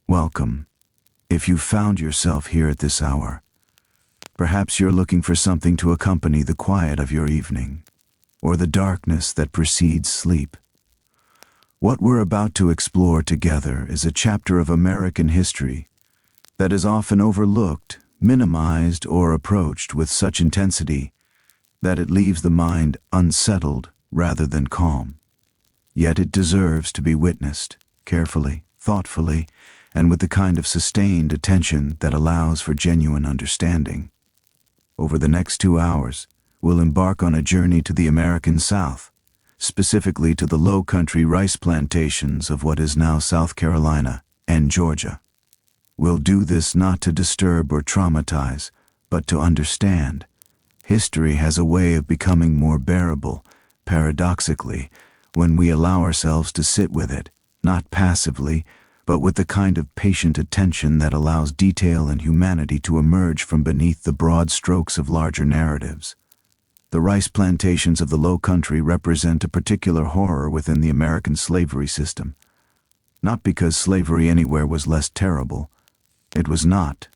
Welcome. If you found yourself here at this hour, perhaps you're looking for something to accompany the quiet of your evening, or the darkness that precedes sleep. What we're about to explore together is a chapter of American history that is often overlooked, minimized, or approached with such intensity that it leaves the mind unsettled rather than calm. Yet it deserves to be witnessed carefully, thoughtfully, and with the kind of sustained attention that allows for genuine understanding. Over the next 2 hours, we'll embark on a journey to the American South, specifically to the Lowcountry rice plantations of what is now South Carolina and Georgia. We'll do this not to disturb or traumatize, but to understand. History has a way of becoming more bearable, paradoxically, when we allow ourselves to sit with it, not passively, but with the kind of patient attention that allows detail and humanity to emerge from beneath the broad strokes of larger narratives. The rice plantations of the Lowcountry represent a particular horror within the American slavery system. Not because slavery anywhere was less terrible, it was not,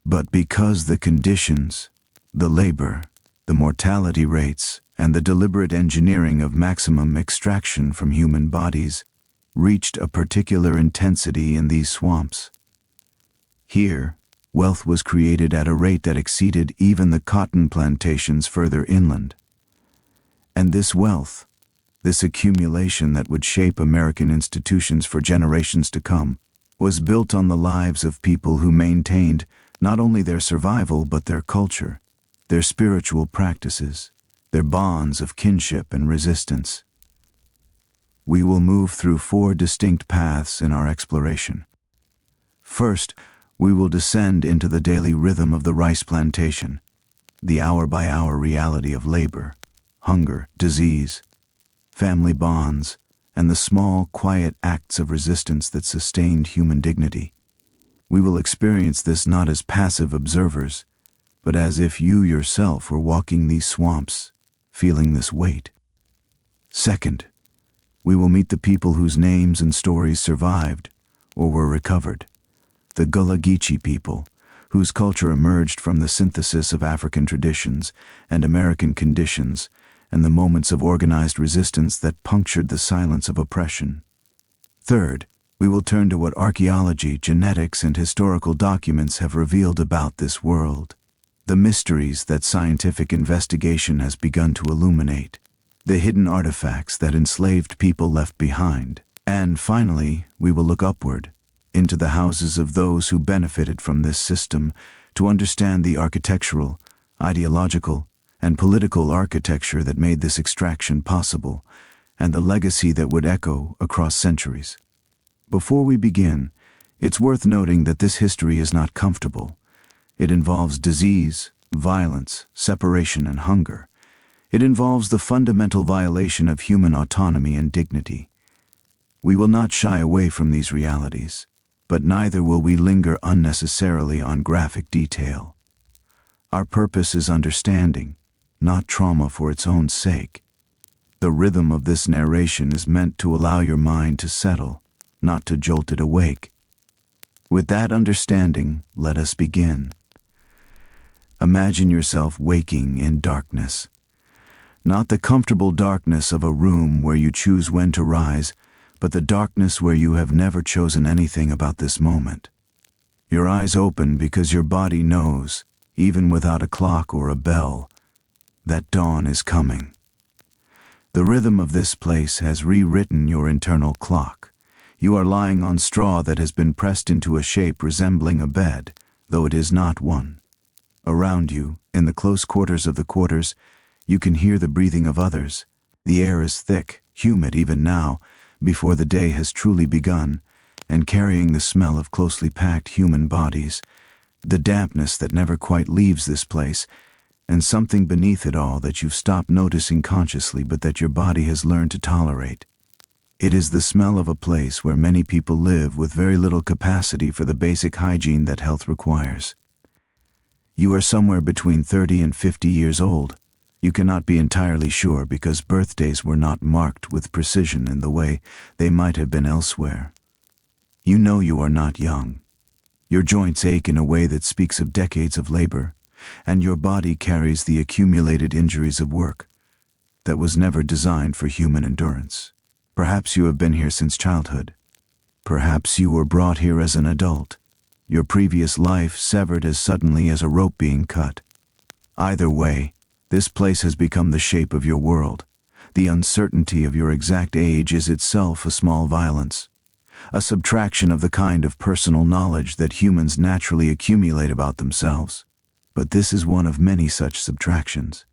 but because the conditions, the labor, the mortality rates, and the deliberate engineering of maximum extraction from human bodies reached a particular intensity in these swamps. Here, wealth was created at a rate that exceeded even the cotton plantations further inland. And this wealth, this accumulation that would shape American institutions for generations to come, was built on the lives of people who maintained not only their survival but their culture, their spiritual practices, their bonds of kinship and resistance. We will move through 4 distinct paths in our exploration. First, we will descend into the daily rhythm of the rice plantation, the hour-by-hour reality of labor, hunger, disease, family bonds, and the small, quiet acts of resistance that sustained human dignity. We will experience this not as passive observers, but as if you yourself were walking these swamps, feeling this weight. Second, we will meet the people whose names and stories survived or were recovered. The Gullah Geechee people, whose culture emerged from the synthesis of African traditions and American conditions and the moments of organized resistance that punctured the silence of oppression. Third, we will turn to what archaeology, genetics, and historical documents have revealed about this world, the mysteries that scientific investigation has begun to illuminate, the hidden artifacts that enslaved people left behind, and finally, we will look upward, into the houses of those who benefited from this system to understand the architectural, ideological, and political architecture that made this extraction possible, and the legacy that would echo across centuries. Before we begin, it's worth noting that this history is not comfortable. It involves disease, violence, separation, and hunger. It involves the fundamental violation of human autonomy and dignity. We will not shy away from these realities, but neither will we linger unnecessarily on graphic detail. Our purpose is understanding, not trauma for its own sake. The rhythm of this narration is meant to allow your mind to settle, not to jolt it awake. With that understanding, let us begin. Imagine yourself waking in darkness. Not the comfortable darkness of a room where you choose when to rise, but the darkness where you have never chosen anything about this moment. Your eyes open because your body knows, even without a clock or a bell, that dawn is coming. The rhythm of this place has rewritten your internal clock. You are lying on straw that has been pressed into a shape resembling a bed, though it is not one. Around you, in the close quarters of the quarters, you can hear the breathing of others. The air is thick, humid even now, before the day has truly begun, and carrying the smell of closely packed human bodies, the dampness that never quite leaves this place, and something beneath it all that you've stopped noticing consciously but that your body has learned to tolerate. It is the smell of a place where many people live with very little capacity for the basic hygiene that health requires. You are somewhere between 30 and 50 years old. You cannot be entirely sure because birthdays were not marked with precision in the way they might have been elsewhere. You know you are not young. Your joints ache in a way that speaks of decades of labor, and your body carries the accumulated injuries of work that was never designed for human endurance. Perhaps you have been here since childhood. Perhaps you were brought here as an adult, your previous life severed as suddenly as a rope being cut. Either way, this place has become the shape of your world. The uncertainty of your exact age is itself a small violence, a subtraction of the kind of personal knowledge that humans naturally accumulate about themselves. But this is one of many such subtractions.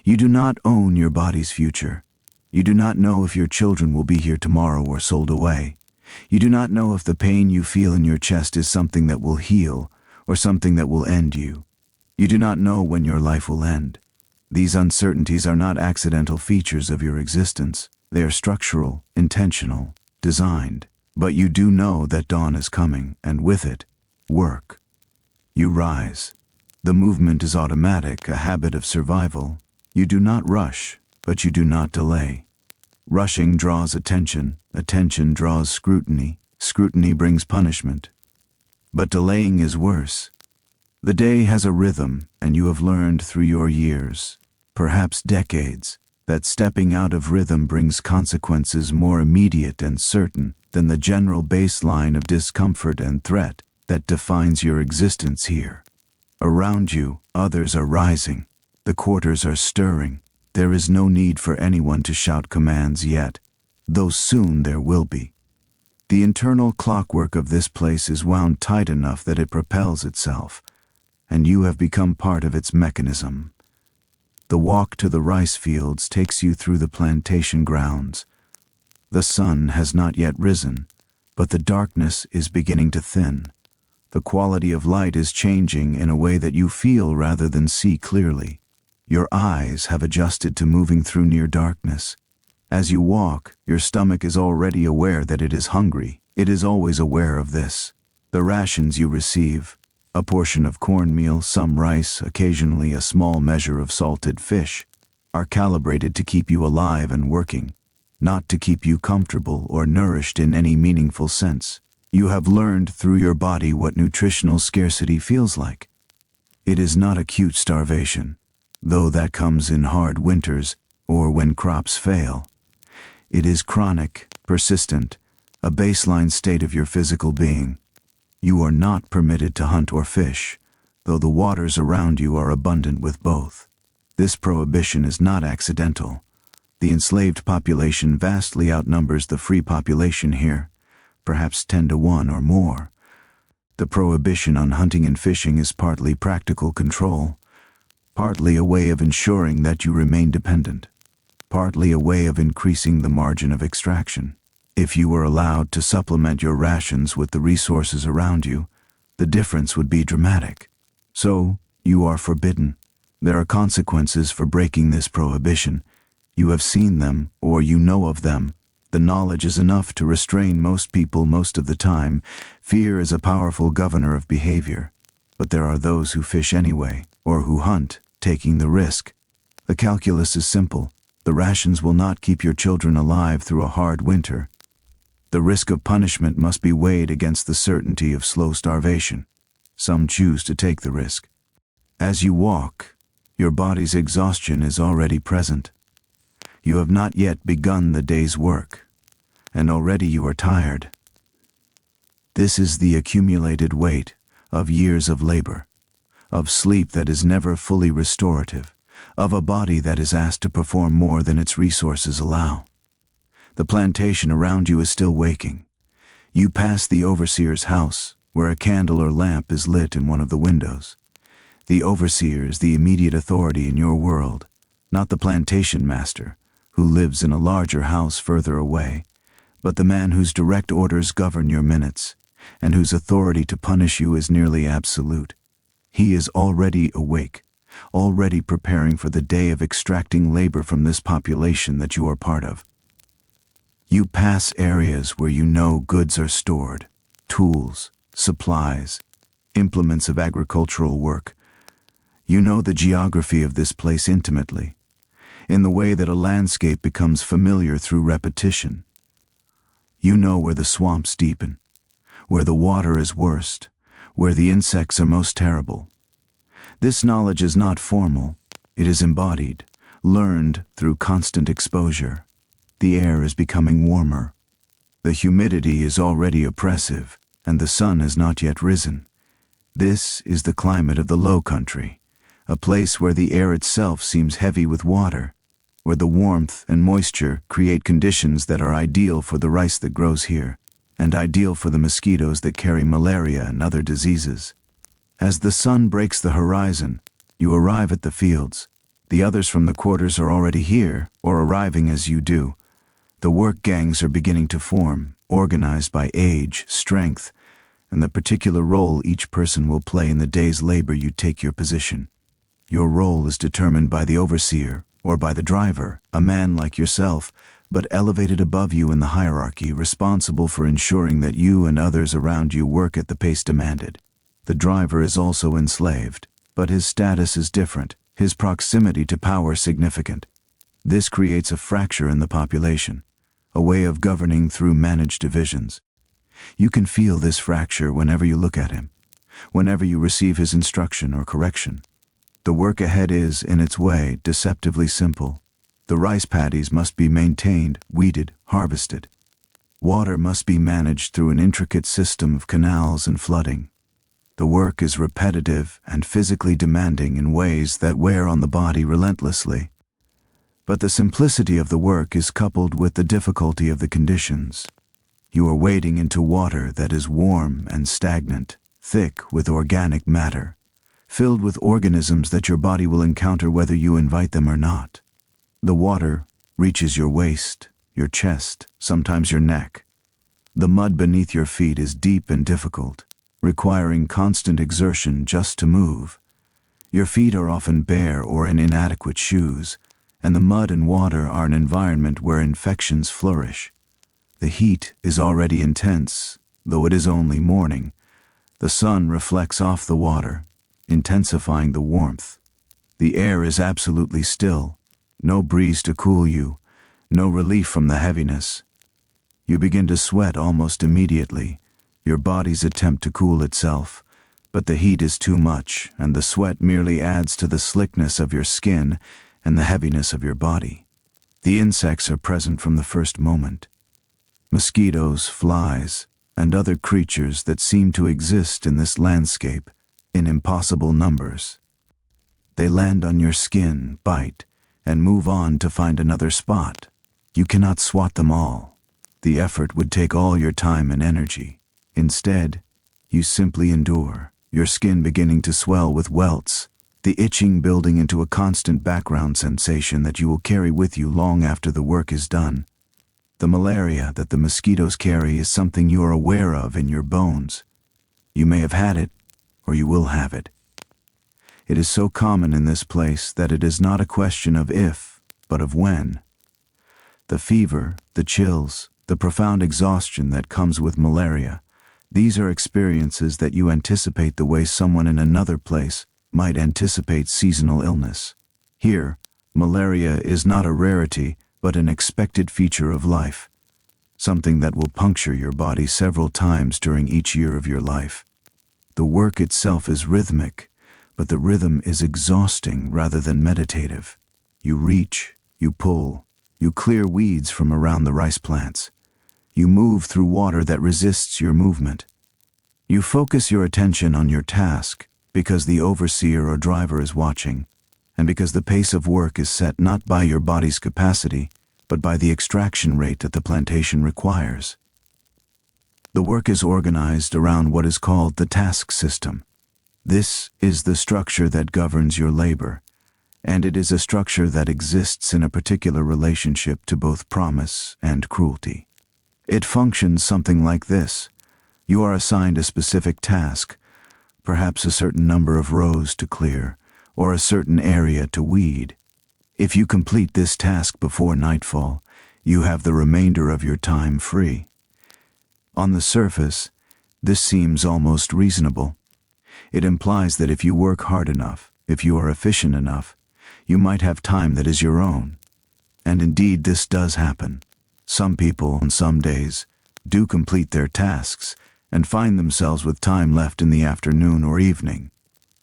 You do not own your body's future. You do not know if your children will be here tomorrow or sold away. You do not know if the pain you feel in your chest is something that will heal or something that will end you. You do not know when your life will end. These uncertainties are not accidental features of your existence. They are structural, intentional, designed. But you do know that dawn is coming, and with it, work. You rise. The movement is automatic, a habit of survival. You do not rush, but you do not delay. Rushing draws attention, attention draws scrutiny, scrutiny brings punishment. But delaying is worse. The day has a rhythm, and you have learned through your years, perhaps decades, that stepping out of rhythm brings consequences more immediate and certain than the general baseline of discomfort and threat that defines your existence here. Around you, others are rising. The quarters are stirring. There is no need for anyone to shout commands yet, though soon there will be. The internal clockwork of this place is wound tight enough that it propels itself, and you have become part of its mechanism. The walk to the rice fields takes you through the plantation grounds. The sun has not yet risen, but the darkness is beginning to thin. The quality of light is changing in a way that you feel rather than see clearly. Your eyes have adjusted to moving through near darkness. As you walk, your stomach is already aware that it is hungry. It is always aware of this. The rations you receive, a portion of cornmeal, some rice, occasionally a small measure of salted fish, are calibrated to keep you alive and working, not to keep you comfortable or nourished in any meaningful sense. You have learned through your body what nutritional scarcity feels like. It is not acute starvation, though that comes in hard winters or when crops fail. It is chronic, persistent, a baseline state of your physical being. You are not permitted to hunt or fish, though the waters around you are abundant with both. This prohibition is not accidental. The enslaved population vastly outnumbers the free population here, perhaps 10 to 1 or more. The prohibition on hunting and fishing is partly practical control, partly a way of ensuring that you remain dependent, partly a way of increasing the margin of extraction. If you were allowed to supplement your rations with the resources around you, the difference would be dramatic. So, you are forbidden. There are consequences for breaking this prohibition. You have seen them, or you know of them. The knowledge is enough to restrain most people most of the time. Fear is a powerful governor of behavior. But there are those who fish anyway, or who hunt, taking the risk. The calculus is simple. The rations will not keep your children alive through a hard winter. The risk of punishment must be weighed against the certainty of slow starvation. Some choose to take the risk. As you walk, your body's exhaustion is already present. You have not yet begun the day's work, and already you are tired. This is the accumulated weight of years of labor, of sleep that is never fully restorative, of a body that is asked to perform more than its resources allow. The plantation around you is still waking. You pass the overseer's house, where a candle or lamp is lit in one of the windows. The overseer is the immediate authority in your world, not the plantation master, who lives in a larger house further away, but the man whose direct orders govern your minutes, and whose authority to punish you is nearly absolute. He is already awake, already preparing for the day of extracting labor from this population that you are part of. You pass areas where you know goods are stored, tools, supplies, implements of agricultural work. You know the geography of this place intimately, in the way that a landscape becomes familiar through repetition. You know where the swamps deepen, where the water is worst, where the insects are most terrible. This knowledge is not formal, it is embodied, learned through constant exposure. The air is becoming warmer. The humidity is already oppressive, and the sun has not yet risen. This is the climate of the Lowcountry, a place where the air itself seems heavy with water, where the warmth and moisture create conditions that are ideal for the rice that grows here, and ideal for the mosquitoes that carry malaria and other diseases. As the sun breaks the horizon, you arrive at the fields. The others from the quarters are already here, or arriving as you do. The work gangs are beginning to form, organized by age, strength, and the particular role each person will play in the day's labor you take your position. Your role is determined by the overseer, or by the driver, a man like yourself, but elevated above you in the hierarchy, responsible for ensuring that you and others around you work at the pace demanded. The driver is also enslaved, but his status is different, his proximity to power significant. This creates a fracture in the population, a way of governing through managed divisions. You can feel this fracture whenever you look at him, whenever you receive his instruction or correction. The work ahead is, in its way, deceptively simple. The rice paddies must be maintained, weeded, harvested. Water must be managed through an intricate system of canals and flooding. The work is repetitive and physically demanding in ways that wear on the body relentlessly. But the simplicity of the work is coupled with the difficulty of the conditions. You are wading into water that is warm and stagnant, thick with organic matter, filled with organisms that your body will encounter whether you invite them or not. The water reaches your waist, your chest, sometimes your neck. The mud beneath your feet is deep and difficult, requiring constant exertion just to move. Your feet are often bare or in inadequate shoes, and the mud and water are an environment where infections flourish. The heat is already intense, though it is only morning. The sun reflects off the water, intensifying the warmth. The air is absolutely still, no breeze to cool you, no relief from the heaviness. You begin to sweat almost immediately, your body's attempt to cool itself, but the heat is too much, and the sweat merely adds to the slickness of your skin and the heaviness of your body. The insects are present from the first moment. Mosquitoes, flies, and other creatures that seem to exist in this landscape in impossible numbers. They land on your skin, bite, and move on to find another spot. You cannot swat them all. The effort would take all your time and energy. Instead, you simply endure, your skin beginning to swell with welts, the itching building into a constant background sensation that you will carry with you long after the work is done. The malaria that the mosquitoes carry is something you are aware of in your bones. You may have had it, or you will have it. It is so common in this place that it is not a question of if, but of when. The fever, the chills, the profound exhaustion that comes with malaria, these are experiences that you anticipate the way someone in another place might anticipate seasonal illness. Here, malaria is not a rarity, but an expected feature of life, something that will puncture your body several times during each year of your life. The work itself is rhythmic, but the rhythm is exhausting rather than meditative. You reach, you pull, you clear weeds from around the rice plants. You move through water that resists your movement. You focus your attention on your task because the overseer or driver is watching, and because the pace of work is set not by your body's capacity, but by the extraction rate that the plantation requires. The work is organized around what is called the task system. This is the structure that governs your labor, and it is a structure that exists in a particular relationship to both promise and cruelty. It functions something like this. You are assigned a specific task, perhaps a certain number of rows to clear, or a certain area to weed. If you complete this task before nightfall, you have the remainder of your time free. On the surface, this seems almost reasonable. It implies that if you work hard enough, if you are efficient enough, you might have time that is your own. And indeed, this does happen. Some people, on some days, do complete their tasks, and find themselves with time left in the afternoon or evening.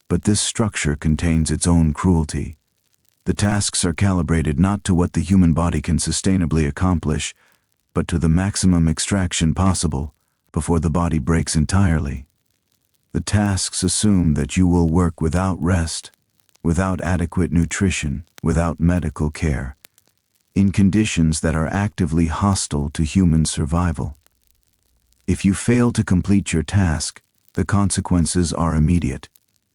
But this structure contains its own cruelty. The tasks are calibrated not to what the human body can sustainably accomplish, but to the maximum extraction possible before the body breaks entirely. The tasks assume that you will work without rest, without adequate nutrition, without medical care, in conditions that are actively hostile to human survival. If you fail to complete your task, the consequences are immediate.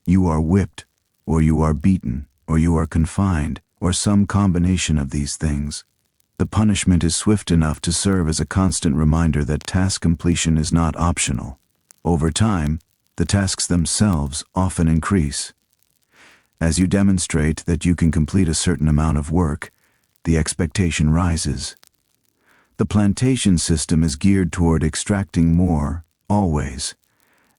You are whipped, or you are beaten, or you are confined, or some combination of these things. The punishment is swift enough to serve as a constant reminder that task completion is not optional. Over time, the tasks themselves often increase. As you demonstrate that you can complete a certain amount of work, the expectation rises. The plantation system is geared toward extracting more, always,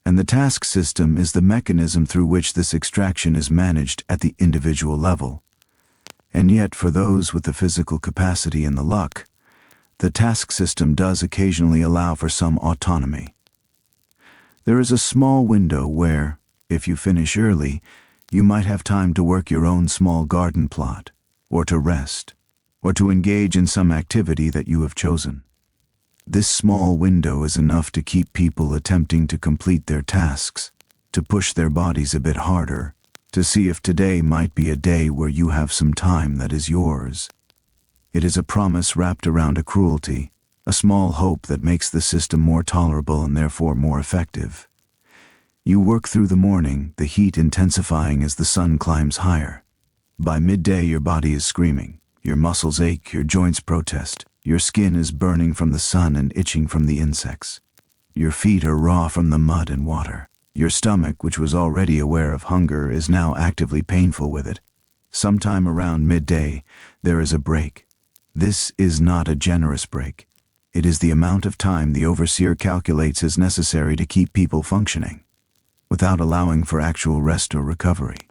and the task system is the mechanism through which this extraction is managed at the individual level. And yet, for those with the physical capacity and the luck, the task system does occasionally allow for some autonomy. There is a small window where, if you finish early, you might have time to work your own small garden plot, or to rest, or to engage in some activity that you have chosen. This small window is enough to keep people attempting to complete their tasks, to push their bodies a bit harder, to see if today might be a day where you have some time that is yours. It is a promise wrapped around a cruelty, a small hope that makes the system more tolerable and therefore more effective. You work through the morning, the heat intensifying as the sun climbs higher. By midday, your body is screaming, your muscles ache, your joints protest, your skin is burning from the sun and itching from the insects. Your feet are raw from the mud and water. Your stomach, which was already aware of hunger, is now actively painful with it. Sometime around midday, there is a break. This is not a generous break. It is the amount of time the overseer calculates as necessary to keep people functioning, without allowing for actual rest or recovery.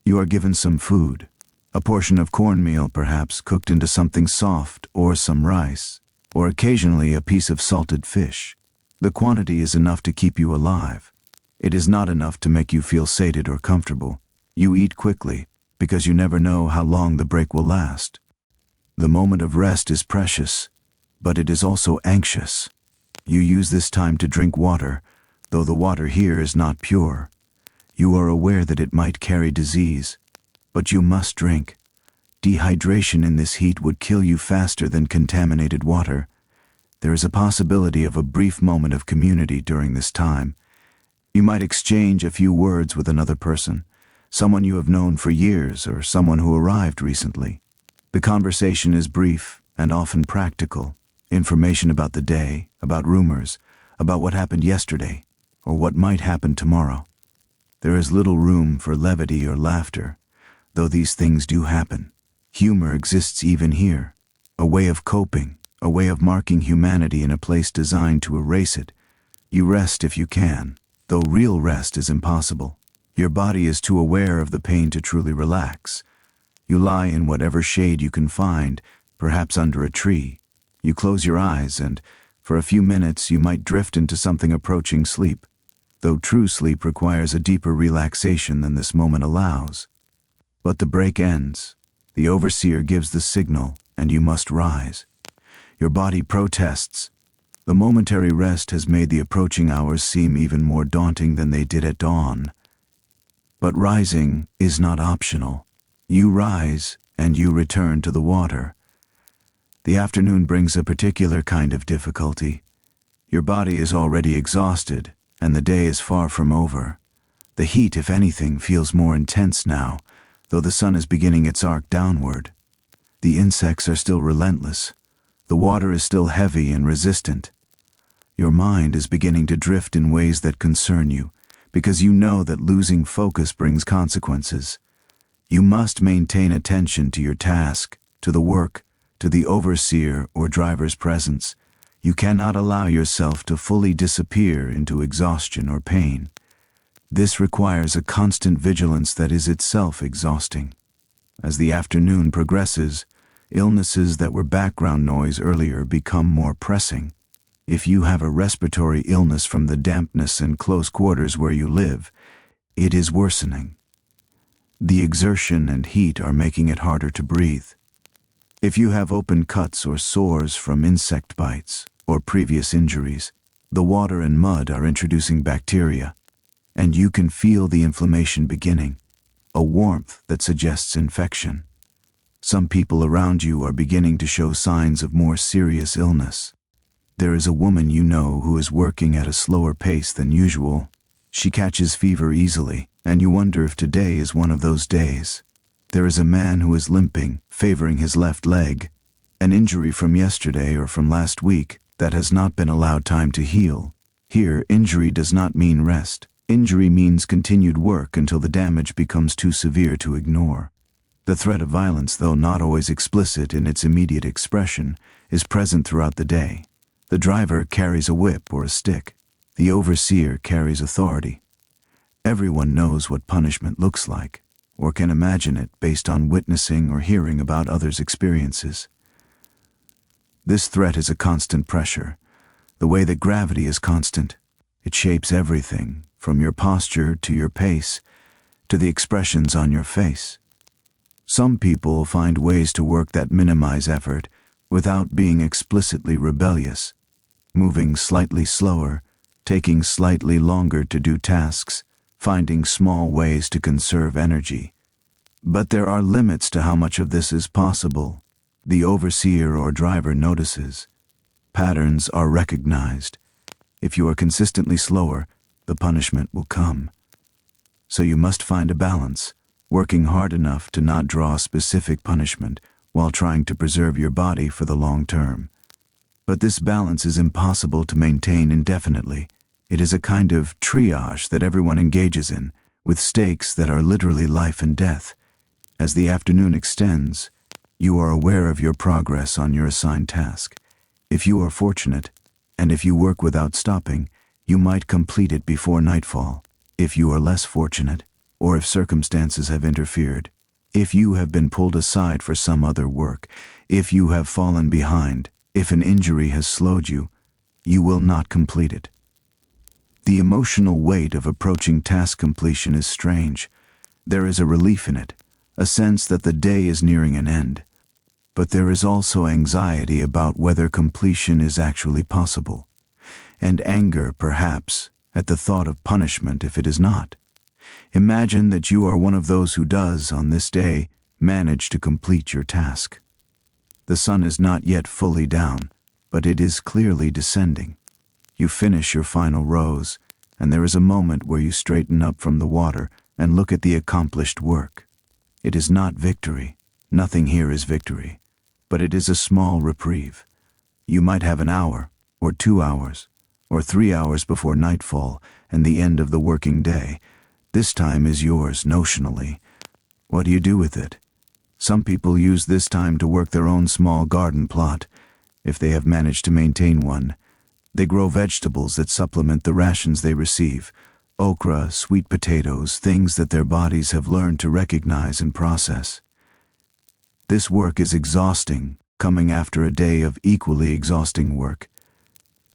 You are given some food, a portion of cornmeal perhaps cooked into something soft, or some rice, or occasionally a piece of salted fish. The quantity is enough to keep you alive. It is not enough to make you feel sated or comfortable. You eat quickly, because you never know how long the break will last. The moment of rest is precious, but it is also anxious. You use this time to drink water, though the water here is not pure. You are aware that it might carry disease, but you must drink. Dehydration in this heat would kill you faster than contaminated water. There is a possibility of a brief moment of community during this time. You might exchange a few words with another person, someone you have known for years or someone who arrived recently. The conversation is brief and often practical. Information about the day, about rumors, about what happened yesterday, or what might happen tomorrow. There is little room for levity or laughter, though these things do happen. Humor exists even here, a way of coping, a way of marking humanity in a place designed to erase it. You rest if you can, though real rest is impossible. Your body is too aware of the pain to truly relax. You lie in whatever shade you can find, perhaps under a tree. You close your eyes and, for a few minutes, you might drift into something approaching sleep, though true sleep requires a deeper relaxation than this moment allows. But the break ends. The overseer gives the signal, and you must rise. Your body protests. The momentary rest has made the approaching hours seem even more daunting than they did at dawn. But rising is not optional. You rise, and you return to the water. The afternoon brings a particular kind of difficulty. Your body is already exhausted, and the day is far from over. The heat, if anything, feels more intense now, though the sun is beginning its arc downward. The insects are still relentless. The water is still heavy and resistant. Your mind is beginning to drift in ways that concern you, because you know that losing focus brings consequences. You must maintain attention to your task, to the work, to the overseer or driver's presence. You cannot allow yourself to fully disappear into exhaustion or pain. This requires a constant vigilance that is itself exhausting. As the afternoon progresses, illnesses that were background noise earlier become more pressing. If you have a respiratory illness from the dampness and close quarters where you live, it is worsening. The exertion and heat are making it harder to breathe. If you have open cuts or sores from insect bites or previous injuries, the water and mud are introducing bacteria, and you can feel the inflammation beginning, a warmth that suggests infection. Some people around you are beginning to show signs of more serious illness. There is a woman you know who is working at a slower pace than usual. She catches fever easily, and you wonder if today is one of those days. There is a man who is limping, favoring his left leg, an injury from yesterday or from last week that has not been allowed time to heal. Here, injury does not mean rest. Injury means continued work until the damage becomes too severe to ignore. The threat of violence, though not always explicit in its immediate expression, is present throughout the day. The driver carries a whip or a stick. The overseer carries authority. Everyone knows what punishment looks like, or can imagine it based on witnessing or hearing about others' experiences. This threat is a constant pressure, the way that gravity is constant. It shapes everything, from your posture to your pace, to the expressions on your face. Some people find ways to work that minimize effort without being explicitly rebellious, moving slightly slower, taking slightly longer to do tasks, finding small ways to conserve energy. But there are limits to how much of this is possible. The overseer or driver notices. Patterns are recognized. If you are consistently slower, the punishment will come. So you must find a balance, working hard enough to not draw specific punishment while trying to preserve your body for the long term. But this balance is impossible to maintain indefinitely. It is a kind of triage that everyone engages in, with stakes that are literally life and death. As the afternoon extends, you are aware of your progress on your assigned task. If you are fortunate, and if you work without stopping, you might complete it before nightfall. If you are less fortunate, or if circumstances have interfered, if you have been pulled aside for some other work, if you have fallen behind, if an injury has slowed you, you will not complete it. The emotional weight of approaching task completion is strange. There is a relief in it, a sense that the day is nearing an end. But there is also anxiety about whether completion is actually possible, and anger, perhaps, at the thought of punishment if it is not. Imagine that you are one of those who does, on this day, manage to complete your task. The sun is not yet fully down, but it is clearly descending. You finish your final rows, and there is a moment where you straighten up from the water and look at the accomplished work. It is not victory. Nothing here is victory. But it is a small reprieve. You might have an hour, or 2 hours, or 3 hours before nightfall and the end of the working day. This time is yours notionally. What do you do with it? Some people use this time to work their own small garden plot, if they have managed to maintain one. They grow vegetables that supplement the rations they receive, okra, sweet potatoes, things that their bodies have learned to recognize and process. This work is exhausting, coming after a day of equally exhausting work.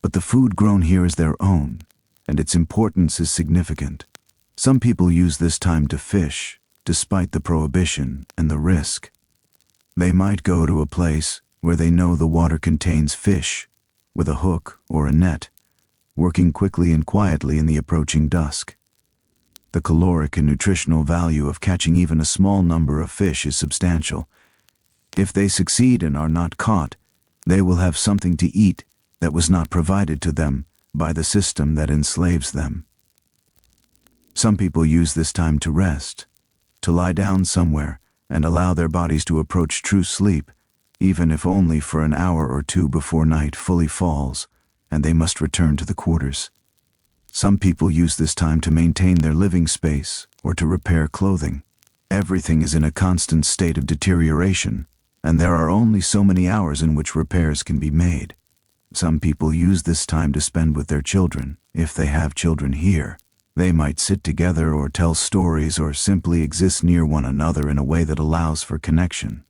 But the food grown here is their own, and its importance is significant. Some people use this time to fish, despite the prohibition and the risk. They might go to a place where they know the water contains fish, with a hook or a net, working quickly and quietly in the approaching dusk. The caloric and nutritional value of catching even a small number of fish is substantial. If they succeed and are not caught, they will have something to eat that was not provided to them by the system that enslaves them. Some people use this time to rest, to lie down somewhere and allow their bodies to approach true sleep, even if only for an hour or two before night fully falls and they must return to the quarters. Some people use this time to maintain their living space or to repair clothing. Everything is in a constant state of deterioration, and there are only so many hours in which repairs can be made. Some people use this time to spend with their children, if they have children here. They might sit together or tell stories or simply exist near one another in a way that allows for connection.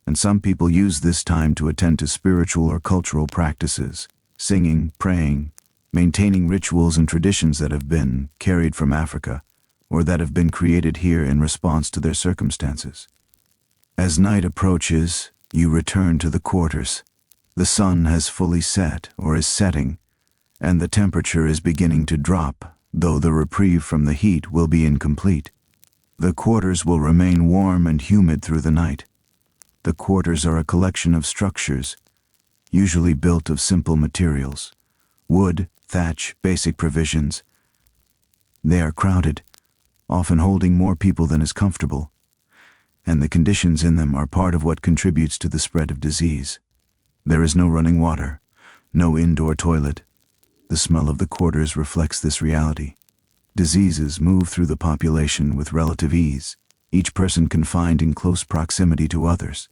And some people use this time to attend to spiritual or cultural practices, singing, praying, maintaining rituals and traditions that have been carried from Africa or that have been created here in response to their circumstances. As night approaches, you return to the quarters. The sun has fully set or is setting, and the temperature is beginning to drop, though the reprieve from the heat will be incomplete. The quarters will remain warm and humid through the night. The quarters are a collection of structures, usually built of simple materials: wood, thatch, basic provisions. They are crowded, often holding more people than is comfortable, and the conditions in them are part of what contributes to the spread of disease. There is no running water, no indoor toilet. The smell of the quarters reflects this reality. Diseases move through the population with relative ease, each person confined in close proximity to others.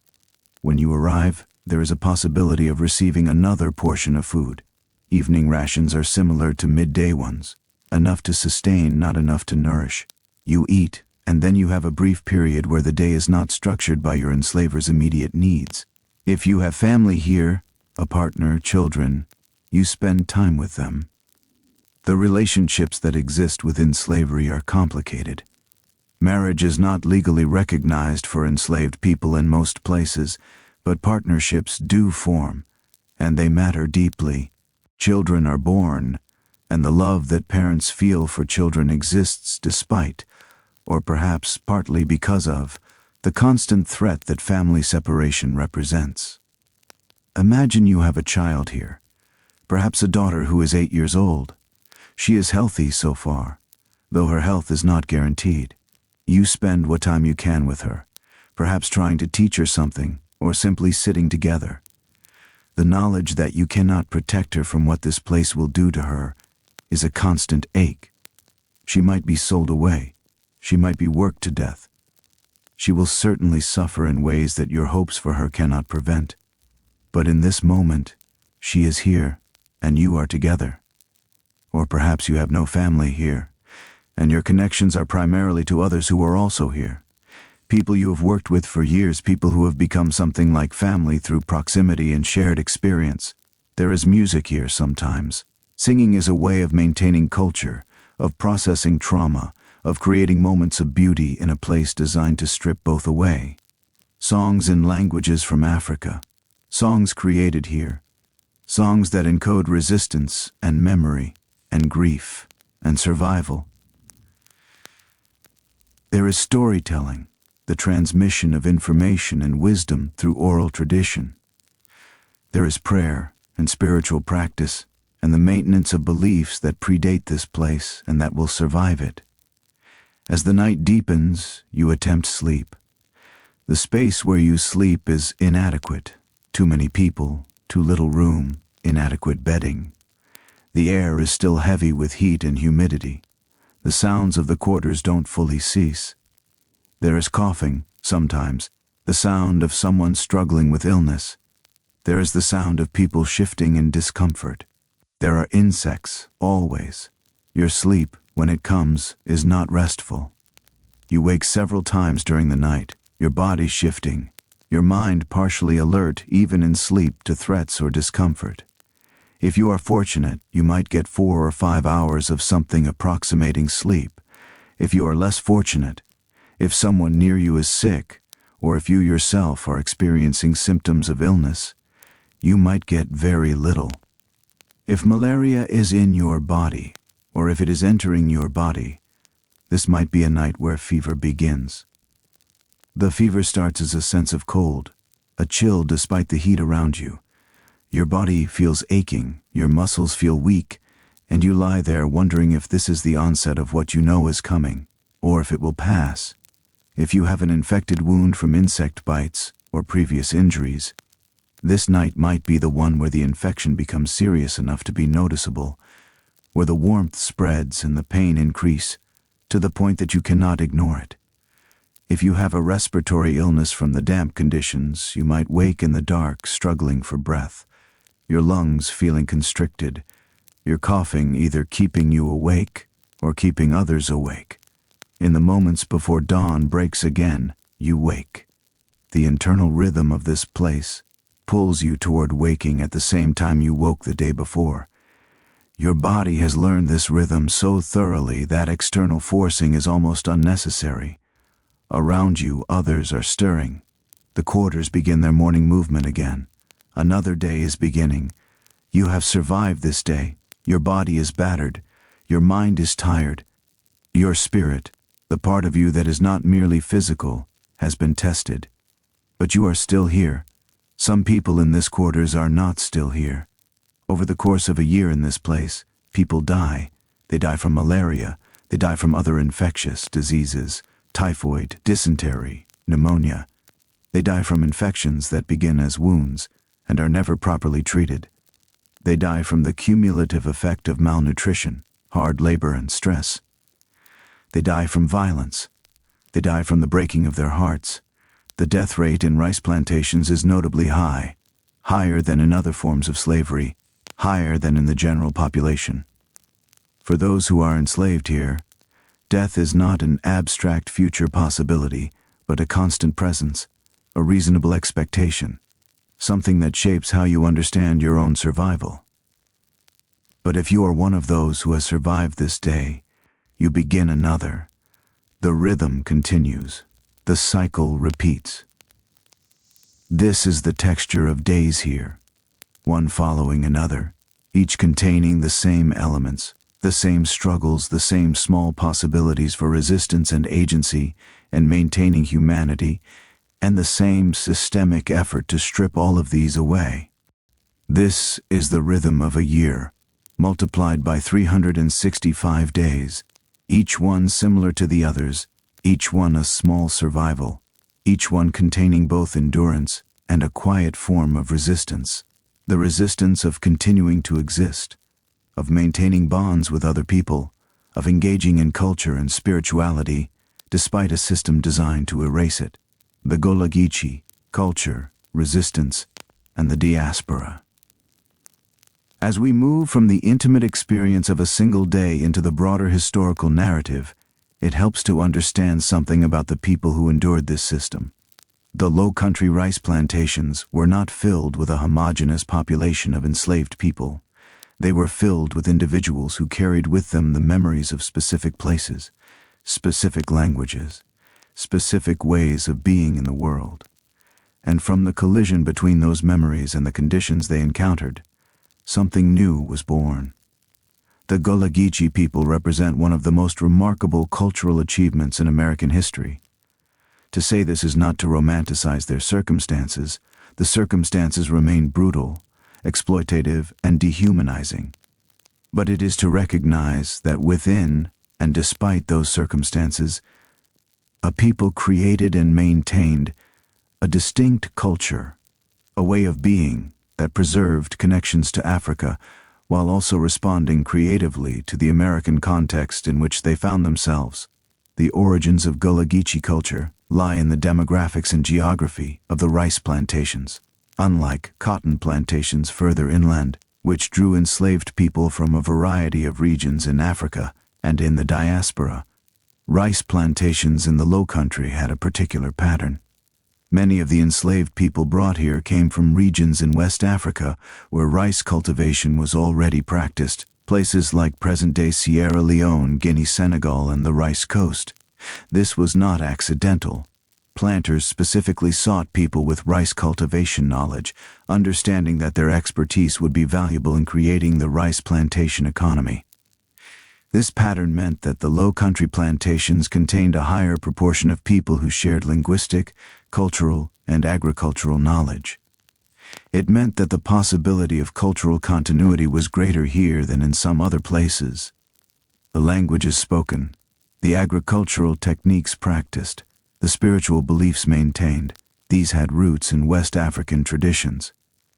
When you arrive, there is a possibility of receiving another portion of food. Evening rations are similar to midday ones, enough to sustain, not enough to nourish. You eat, and then you have a brief period where the day is not structured by your enslaver's immediate needs. If you have family here, a partner, children, you spend time with them. The relationships that exist within slavery are complicated. Marriage is not legally recognized for enslaved people in most places, but partnerships do form, and they matter deeply. Children are born, and the love that parents feel for children exists despite, or perhaps partly because of, the constant threat that family separation represents. Imagine you have a child here, perhaps a daughter who is 8 years old. She is healthy so far, though her health is not guaranteed. You spend what time you can with her, perhaps trying to teach her something, or simply sitting together. The knowledge that you cannot protect her from what this place will do to her is a constant ache. She might be sold away. She might be worked to death. She will certainly suffer in ways that your hopes for her cannot prevent. But in this moment, she is here, and you are together. Or perhaps you have no family here, and your connections are primarily to others who are also here. People you have worked with for years, people who have become something like family through proximity and shared experience. There is music here sometimes. Singing is a way of maintaining culture, of processing trauma, of creating moments of beauty in a place designed to strip both away. Songs in languages from Africa. Songs created here. Songs that encode resistance and memory and grief and survival. There is storytelling, the transmission of information and wisdom through oral tradition. There is prayer and spiritual practice and the maintenance of beliefs that predate this place and that will survive it. As the night deepens, you attempt sleep. The space where you sleep is inadequate. Too many people, too little room, inadequate bedding. The air is still heavy with heat and humidity. The sounds of the quarters don't fully cease. There is coughing, sometimes, the sound of someone struggling with illness. There is the sound of people shifting in discomfort. There are insects, always. Your sleep, when it comes, is not restful. You wake several times during the night, your body shifting, your mind partially alert even in sleep to threats or discomfort. If you are fortunate, you might get 4 or 5 hours of something approximating sleep. If you are less fortunate, if someone near you is sick, or if you yourself are experiencing symptoms of illness, you might get very little. If malaria is in your body, or if it is entering your body, this might be a night where fever begins. The fever starts as a sense of cold, a chill despite the heat around you. Your body feels aching, your muscles feel weak, and you lie there wondering if this is the onset of what you know is coming, or if it will pass. If you have an infected wound from insect bites or previous injuries, this night might be the one where the infection becomes serious enough to be noticeable, where the warmth spreads and the pain increase to the point that you cannot ignore it. If you have a respiratory illness from the damp conditions, you might wake in the dark struggling for breath, your lungs feeling constricted, your coughing either keeping you awake or keeping others awake. In the moments before dawn breaks again, you wake. The internal rhythm of this place, pulls you toward waking at the same time you woke the day before. Your body has learned this rhythm so thoroughly that external forcing is almost unnecessary. Around you, others are stirring. The quarters begin their morning movement again. Another day is beginning. You have survived this day. Your body is battered. Your mind is tired. Your spirit, the part of you that is not merely physical, has been tested. But you are still here. Some people in this quarters are not still here. Over the course of a year in this place, people die. They die from malaria. They die from other infectious diseases, typhoid, dysentery, pneumonia. They die from infections that begin as wounds and are never properly treated. They die from the cumulative effect of malnutrition, hard labor, and stress. They die from violence. They die from the breaking of their hearts. The death rate in rice plantations is notably high, higher than in other forms of slavery, higher than in the general population. For those who are enslaved here, death is not an abstract future possibility, but a constant presence, a reasonable expectation, something that shapes how you understand your own survival. But if you are one of those who has survived this day, you begin another. The rhythm continues. The cycle repeats. This is the texture of days here, one following another, each containing the same elements, the same struggles, the same small possibilities for resistance and agency and maintaining humanity, and the same systemic effort to strip all of these away. This is the rhythm of a year, multiplied by 365 days, each one similar to the others, each one a small survival, each one containing both endurance and a quiet form of resistance, the resistance of continuing to exist, of maintaining bonds with other people, of engaging in culture and spirituality, despite a system designed to erase it. The Gullah Geechee, culture, resistance, and the diaspora. As we move from the intimate experience of a single day into the broader historical narrative, it helps to understand something about the people who endured this system. The Lowcountry rice plantations were not filled with a homogeneous population of enslaved people. They were filled with individuals who carried with them the memories of specific places, specific languages, specific ways of being in the world. And from the collision between those memories and the conditions they encountered, something new was born. The Gullah Geechee people represent one of the most remarkable cultural achievements in American history. To say this is not to romanticize their circumstances. The circumstances remain brutal, exploitative, and dehumanizing. But it is to recognize that within and despite those circumstances, a people created and maintained a distinct culture, a way of being that preserved connections to Africa while also responding creatively to the American context in which they found themselves. The origins of Gullah Geechee culture lie in the demographics and geography of the rice plantations. Unlike cotton plantations further inland, which drew enslaved people from a variety of regions in Africa and in the diaspora, rice plantations in the Lowcountry had a particular pattern. Many of the enslaved people brought here came from regions in West Africa where rice cultivation was already practiced, places like present-day Sierra Leone, Guinea, Senegal, and the Rice Coast. This was not accidental. Planters specifically sought people with rice cultivation knowledge, understanding that their expertise would be valuable in creating the rice plantation economy. This pattern meant that the Lowcountry plantations contained a higher proportion of people who shared linguistic, cultural, and agricultural knowledge. It meant that the possibility of cultural continuity was greater here than in some other places. The languages spoken, the agricultural techniques practiced, the spiritual beliefs maintained, these had roots in West African traditions.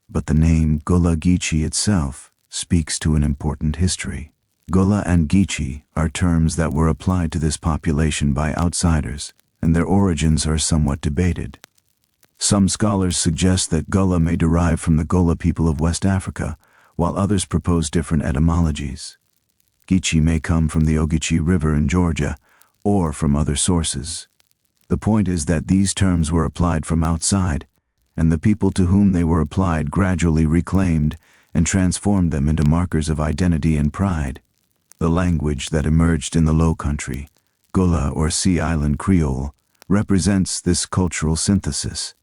But the name Gullah Geechee itself speaks to an important history. Gullah and Geechee are terms that were applied to this population by outsiders, and their origins are somewhat debated. Some scholars suggest that Gullah may derive from the Gullah people of West Africa, while others propose different etymologies. Geechee may come from the Ogeechee River in Georgia, or from other sources. The point is that these terms were applied from outside, and the people to whom they were applied gradually reclaimed and transformed them into markers of identity and pride. The language that emerged in the Lowcountry, Gullah or Sea Island Creole, represents this cultural synthesis.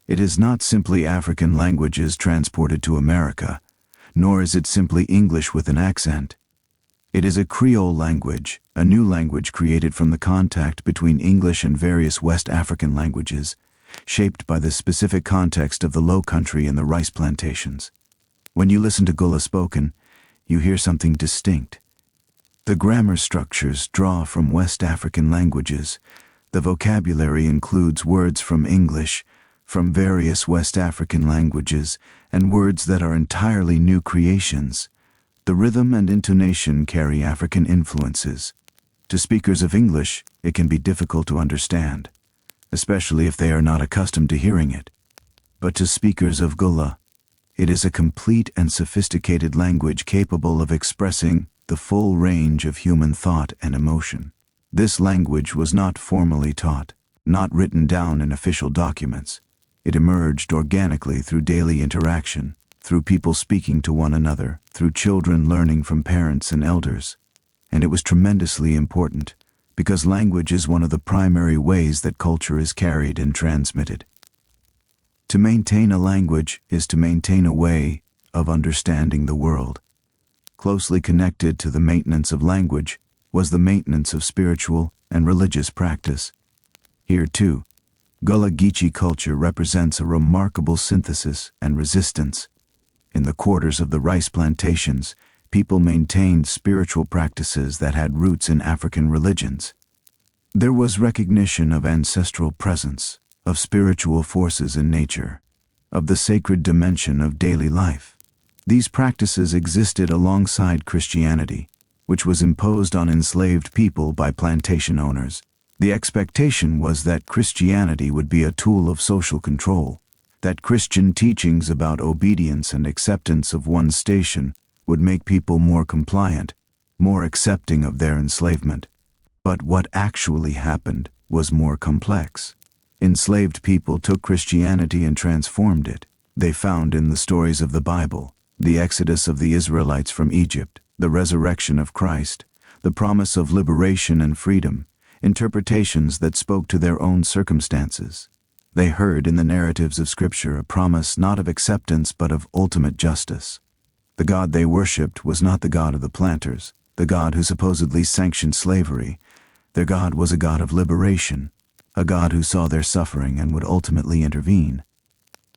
It is not simply African languages transported to America, nor is it simply English with an accent. It is a Creole language, a new language created from the contact between English and various West African languages, shaped by the specific context of the Lowcountry and the rice plantations. When you listen to Gullah spoken, you hear something distinct. The grammar structures draw from West African languages. The vocabulary includes words from English, from various West African languages, and words that are entirely new creations. The rhythm and intonation carry African influences. To speakers of English, it can be difficult to understand, especially if they are not accustomed to hearing it. But to speakers of Gullah, it is a complete and sophisticated language capable of expressing the full range of human thought and emotion. This language was not formally taught, not written down in official documents. It emerged organically through daily interaction, through people speaking to one another, through children learning from parents and elders. And it was tremendously important, because language is one of the primary ways that culture is carried and transmitted. To maintain a language is to maintain a way of understanding the world. Closely connected to the maintenance of language was the maintenance of spiritual and religious practice. Here, too, Gullah Geechee culture represents a remarkable synthesis and resistance. In the quarters of the rice plantations, people maintained spiritual practices that had roots in African religions. There was recognition of ancestral presence, of spiritual forces in nature, of the sacred dimension of daily life. These practices existed alongside Christianity, which was imposed on enslaved people by plantation owners. The expectation was that Christianity would be a tool of social control, that Christian teachings about obedience and acceptance of one's station would make people more compliant, more accepting of their enslavement. But what actually happened was more complex. Enslaved people took Christianity and transformed it. They found in the stories of the Bible the exodus of the Israelites from Egypt, the resurrection of Christ, the promise of liberation and freedom, interpretations that spoke to their own circumstances. They heard in the narratives of Scripture a promise not of acceptance but of ultimate justice. The God they worshipped was not the God of the planters, the God who supposedly sanctioned slavery. Their God was a God of liberation, a God who saw their suffering and would ultimately intervene.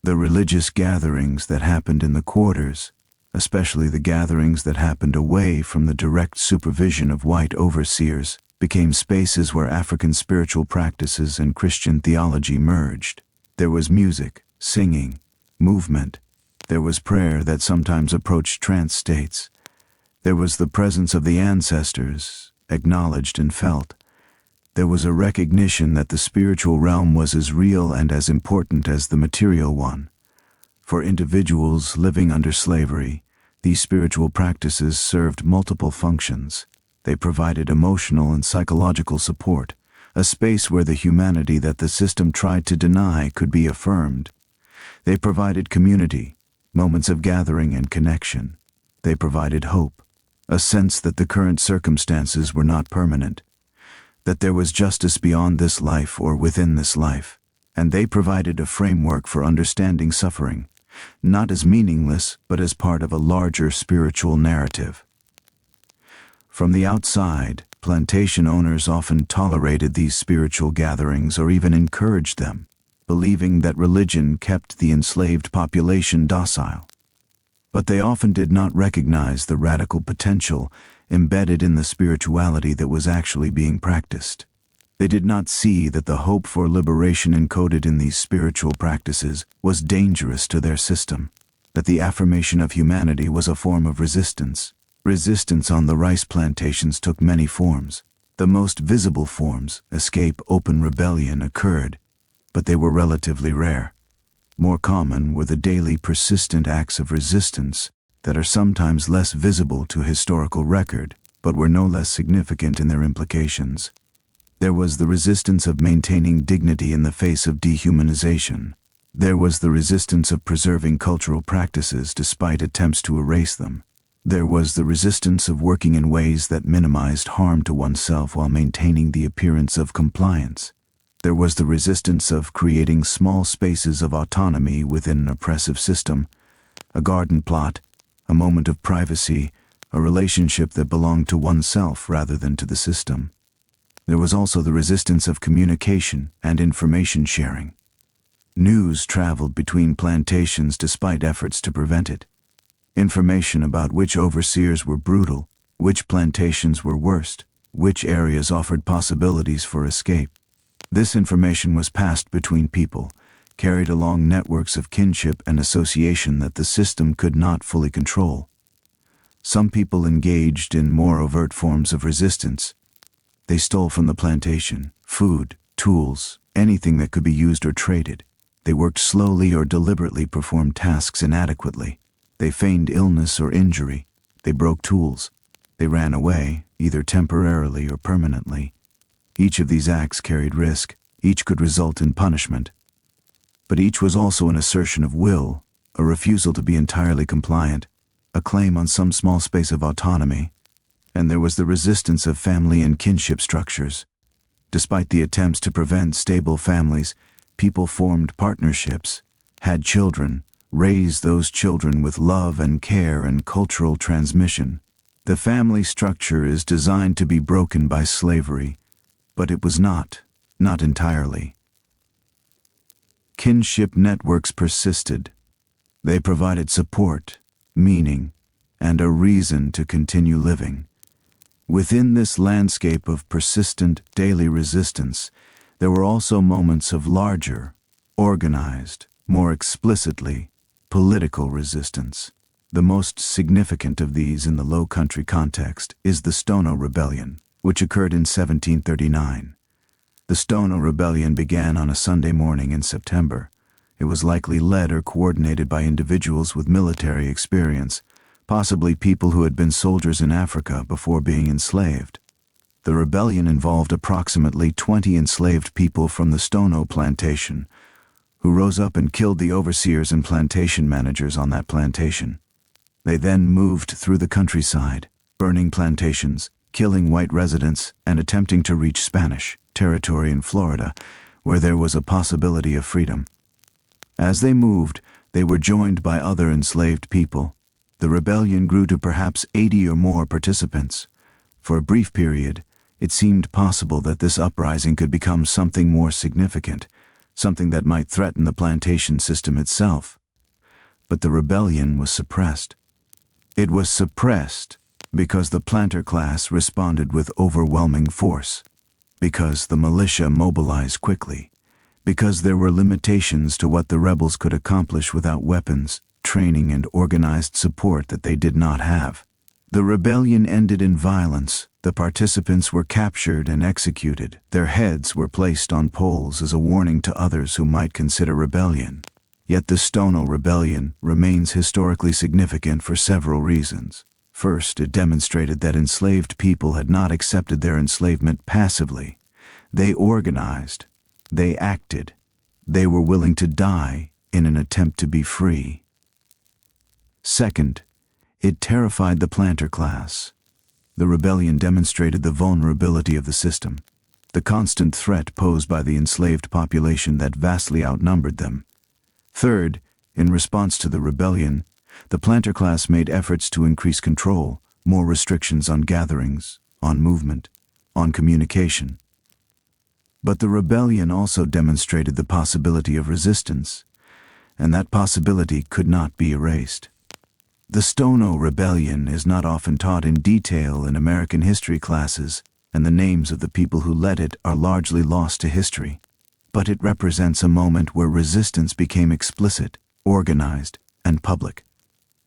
The religious gatherings that happened in the quarters, especially the gatherings that happened away from the direct supervision of white overseers, became spaces where African spiritual practices and Christian theology merged. There was music, singing, movement. There was prayer that sometimes approached trance states. There was the presence of the ancestors, acknowledged and felt. There was a recognition that the spiritual realm was as real and as important as the material one. For individuals living under slavery, these spiritual practices served multiple functions. They provided emotional and psychological support, a space where the humanity that the system tried to deny could be affirmed. They provided community, moments of gathering and connection. They provided hope, a sense that the current circumstances were not permanent, that there was justice beyond this life or within this life, and they provided a framework for understanding suffering, not as meaningless but as part of a larger spiritual narrative. From the outside, plantation owners often tolerated these spiritual gatherings or even encouraged them, believing that religion kept the enslaved population docile. But they often did not recognize the radical potential embedded in the spirituality that was actually being practiced. They did not see that the hope for liberation encoded in these spiritual practices was dangerous to their system, that the affirmation of humanity was a form of resistance. Resistance on the rice plantations took many forms. The most visible forms, escape, open rebellion, occurred, but they were relatively rare. More common were the daily persistent acts of resistance that are sometimes less visible to historical record, but were no less significant in their implications. There was the resistance of maintaining dignity in the face of dehumanization, There was the resistance of preserving cultural practices despite attempts to erase them. There was the resistance of working in ways that minimized harm to oneself while maintaining the appearance of compliance. There was the resistance of creating small spaces of autonomy within an oppressive system, a garden plot, a moment of privacy, a relationship that belonged to oneself rather than to the system. There was also the resistance of communication and information sharing. News traveled between plantations despite efforts to prevent it. Information about which overseers were brutal, which plantations were worst, which areas offered possibilities for escape. This information was passed between people, carried along networks of kinship and association that the system could not fully control. Some people engaged in more overt forms of resistance. They stole from the plantation, food, tools, anything that could be used or traded. They worked slowly or deliberately performed tasks inadequately. They feigned illness or injury. They broke tools. They ran away, either temporarily or permanently. Each of these acts carried risk. Each could result in punishment. But each was also an assertion of will, a refusal to be entirely compliant, a claim on some small space of autonomy. And there was the resistance of family and kinship structures. Despite the attempts to prevent stable families, people formed partnerships, had children, raised those children with love and care and cultural transmission. The family structure is designed to be broken by slavery, but it was not entirely. Kinship networks persisted. They provided support, meaning, and a reason to continue living. Within this landscape of persistent daily resistance, there were also moments of larger, organized, more explicitly, political resistance. The most significant of these in the Lowcountry context is the Stono Rebellion, which occurred in 1739. The Stono Rebellion began on a Sunday morning in September. It was likely led or coordinated by individuals with military experience, possibly people who had been soldiers in Africa before being enslaved. The rebellion involved approximately 20 enslaved people from the Stono plantation, who rose up and killed the overseers and plantation managers on that plantation. They then moved through the countryside, burning plantations, killing white residents, and attempting to reach Spanish territory in Florida, where there was a possibility of freedom. As they moved, they were joined by other enslaved people. The rebellion grew to perhaps 80 or more participants. For a brief period, it seemed possible that this uprising could become something more significant, something that might threaten the plantation system itself. But the rebellion was suppressed. It was suppressed because the planter class responded with overwhelming force, because the militia mobilized quickly, because there were limitations to what the rebels could accomplish without weapons, training, and organized support that they did not have. The rebellion ended in violence. The participants were captured and executed. Their heads were placed on poles as a warning to others who might consider rebellion. Yet the Stono Rebellion remains historically significant for several reasons. First, it demonstrated that enslaved people had not accepted their enslavement passively. They organized. They acted. They were willing to die in an attempt to be free. Second, it terrified the planter class. The rebellion demonstrated the vulnerability of the system, the constant threat posed by the enslaved population that vastly outnumbered them. Third, in response to the rebellion, the planter class made efforts to increase control, more restrictions on gatherings, on movement, on communication. But the rebellion also demonstrated the possibility of resistance, and that possibility could not be erased. The Stono Rebellion is not often taught in detail in American history classes, and the names of the people who led it are largely lost to history. But it represents a moment where resistance became explicit, organized, and public.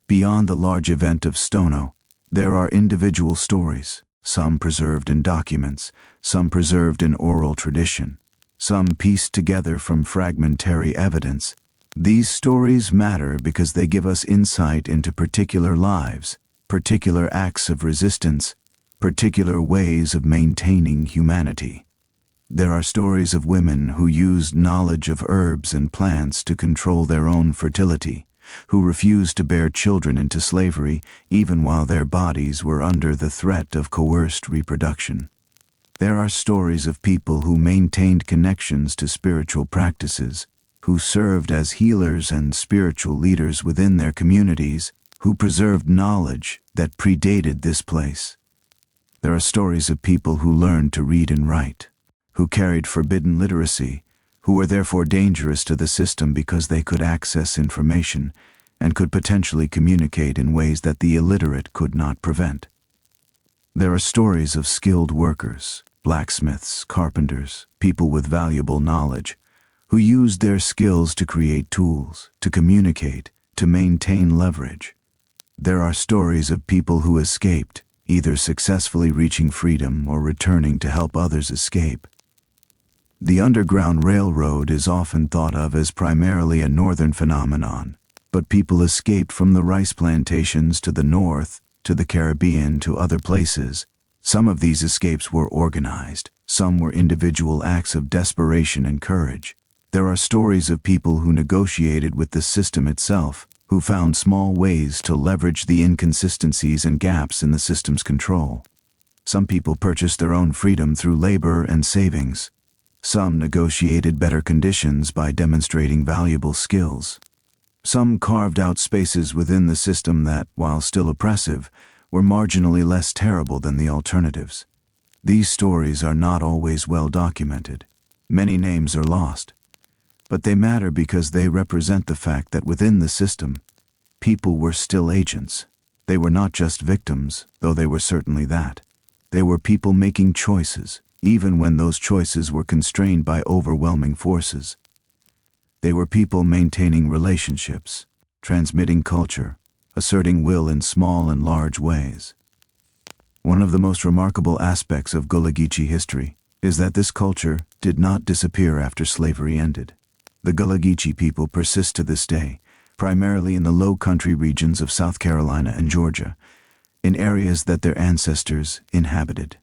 Beyond the large event of Stono, there are individual stories, some preserved in documents, some preserved in oral tradition, some pieced together from fragmentary evidence. These stories matter because they give us insight into particular lives, particular acts of resistance, particular ways of maintaining humanity. There are stories of women who used knowledge of herbs and plants to control their own fertility, who refused to bear children into slavery even while their bodies were under the threat of coerced reproduction. There are stories of people who maintained connections to spiritual practices, who served as healers and spiritual leaders within their communities, who preserved knowledge that predated this place. There are stories of people who learned to read and write, who carried forbidden literacy, who were therefore dangerous to the system because they could access information and could potentially communicate in ways that the illiterate could not prevent. There are stories of skilled workers, blacksmiths, carpenters, people with valuable knowledge, who used their skills to create tools, to communicate, to maintain leverage. There are stories of people who escaped, either successfully reaching freedom or returning to help others escape. The Underground Railroad is often thought of as primarily a northern phenomenon, but people escaped from the rice plantations to the north, to the Caribbean, to other places. Some of these escapes were organized, some were individual acts of desperation and courage. There are stories of people who negotiated with the system itself, who found small ways to leverage the inconsistencies and gaps in the system's control. Some people purchased their own freedom through labor and savings. Some negotiated better conditions by demonstrating valuable skills. Some carved out spaces within the system that, while still oppressive, were marginally less terrible than the alternatives. These stories are not always well documented. Many names are lost. But they matter because they represent the fact that within the system, people were still agents. They were not just victims, though they were certainly that. They were people making choices, even when those choices were constrained by overwhelming forces. They were people maintaining relationships, transmitting culture, asserting will in small and large ways. One of the most remarkable aspects of Gullah Geechee history is that this culture did not disappear after slavery ended. The Gullah Geechee people persist to this day, primarily in the Lowcountry regions of South Carolina and Georgia, in areas that their ancestors inhabited.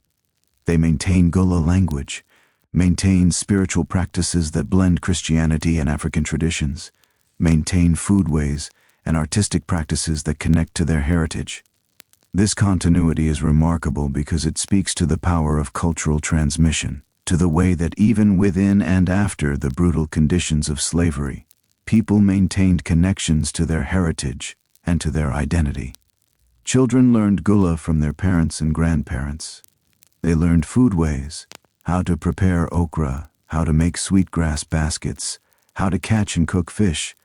They maintain Gullah language, maintain spiritual practices that blend Christianity and African traditions, maintain foodways and artistic practices that connect to their heritage. This continuity is remarkable because it speaks to the power of cultural transmission, to the way that even within and after the brutal conditions of slavery, people maintained connections to their heritage and to their identity. Children learned Gullah from their parents and grandparents. They learned foodways, how to prepare okra, how to make sweetgrass baskets, how to catch and cook fish.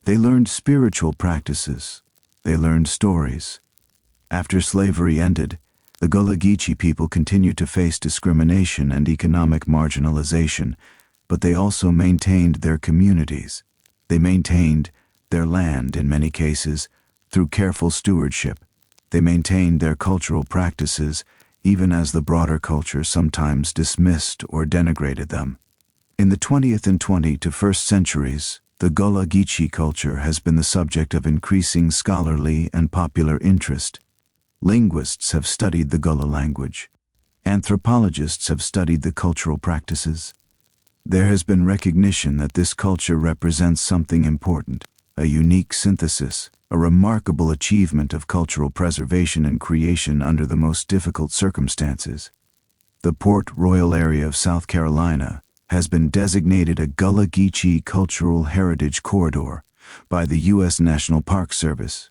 They learned spiritual practices. They learned stories. After slavery ended, the Gullah Geechee people continued to face discrimination and economic marginalization, but they also maintained their communities. They maintained their land in many cases through careful stewardship. They maintained their cultural practices even as the broader culture sometimes dismissed or denigrated them. In the 20th and 21st centuries, the Gullah Geechee culture has been the subject of increasing scholarly and popular interest. Linguists have studied the Gullah language. Anthropologists have studied the cultural practices. There has been recognition that this culture represents something important, a unique synthesis, a remarkable achievement of cultural preservation and creation under the most difficult circumstances. The Port Royal area of South Carolina has been designated a Gullah Geechee Cultural Heritage Corridor by the U.S. National Park Service,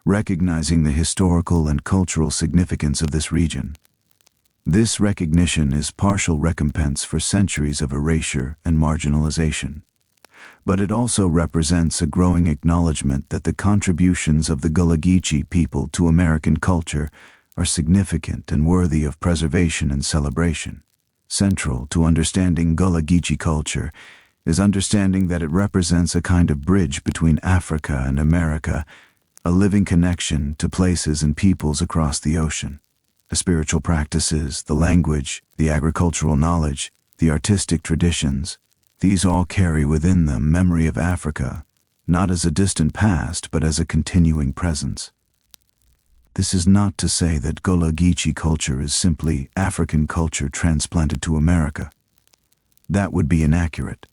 recognizing the historical and cultural significance of this region. This recognition is partial recompense for centuries of erasure and marginalization. But it also represents a growing acknowledgement that the contributions of the Gullah Geechee people to American culture are significant and worthy of preservation and celebration. Central to understanding Gullah Geechee culture is understanding that it represents a kind of bridge between Africa and America, a living connection to places and peoples across the ocean. The spiritual practices, the language, the agricultural knowledge, the artistic traditions, these all carry within them memory of Africa, not as a distant past, but as a continuing presence. This is not to say that Gullah Geechee culture is simply African culture transplanted to America. That would be inaccurate.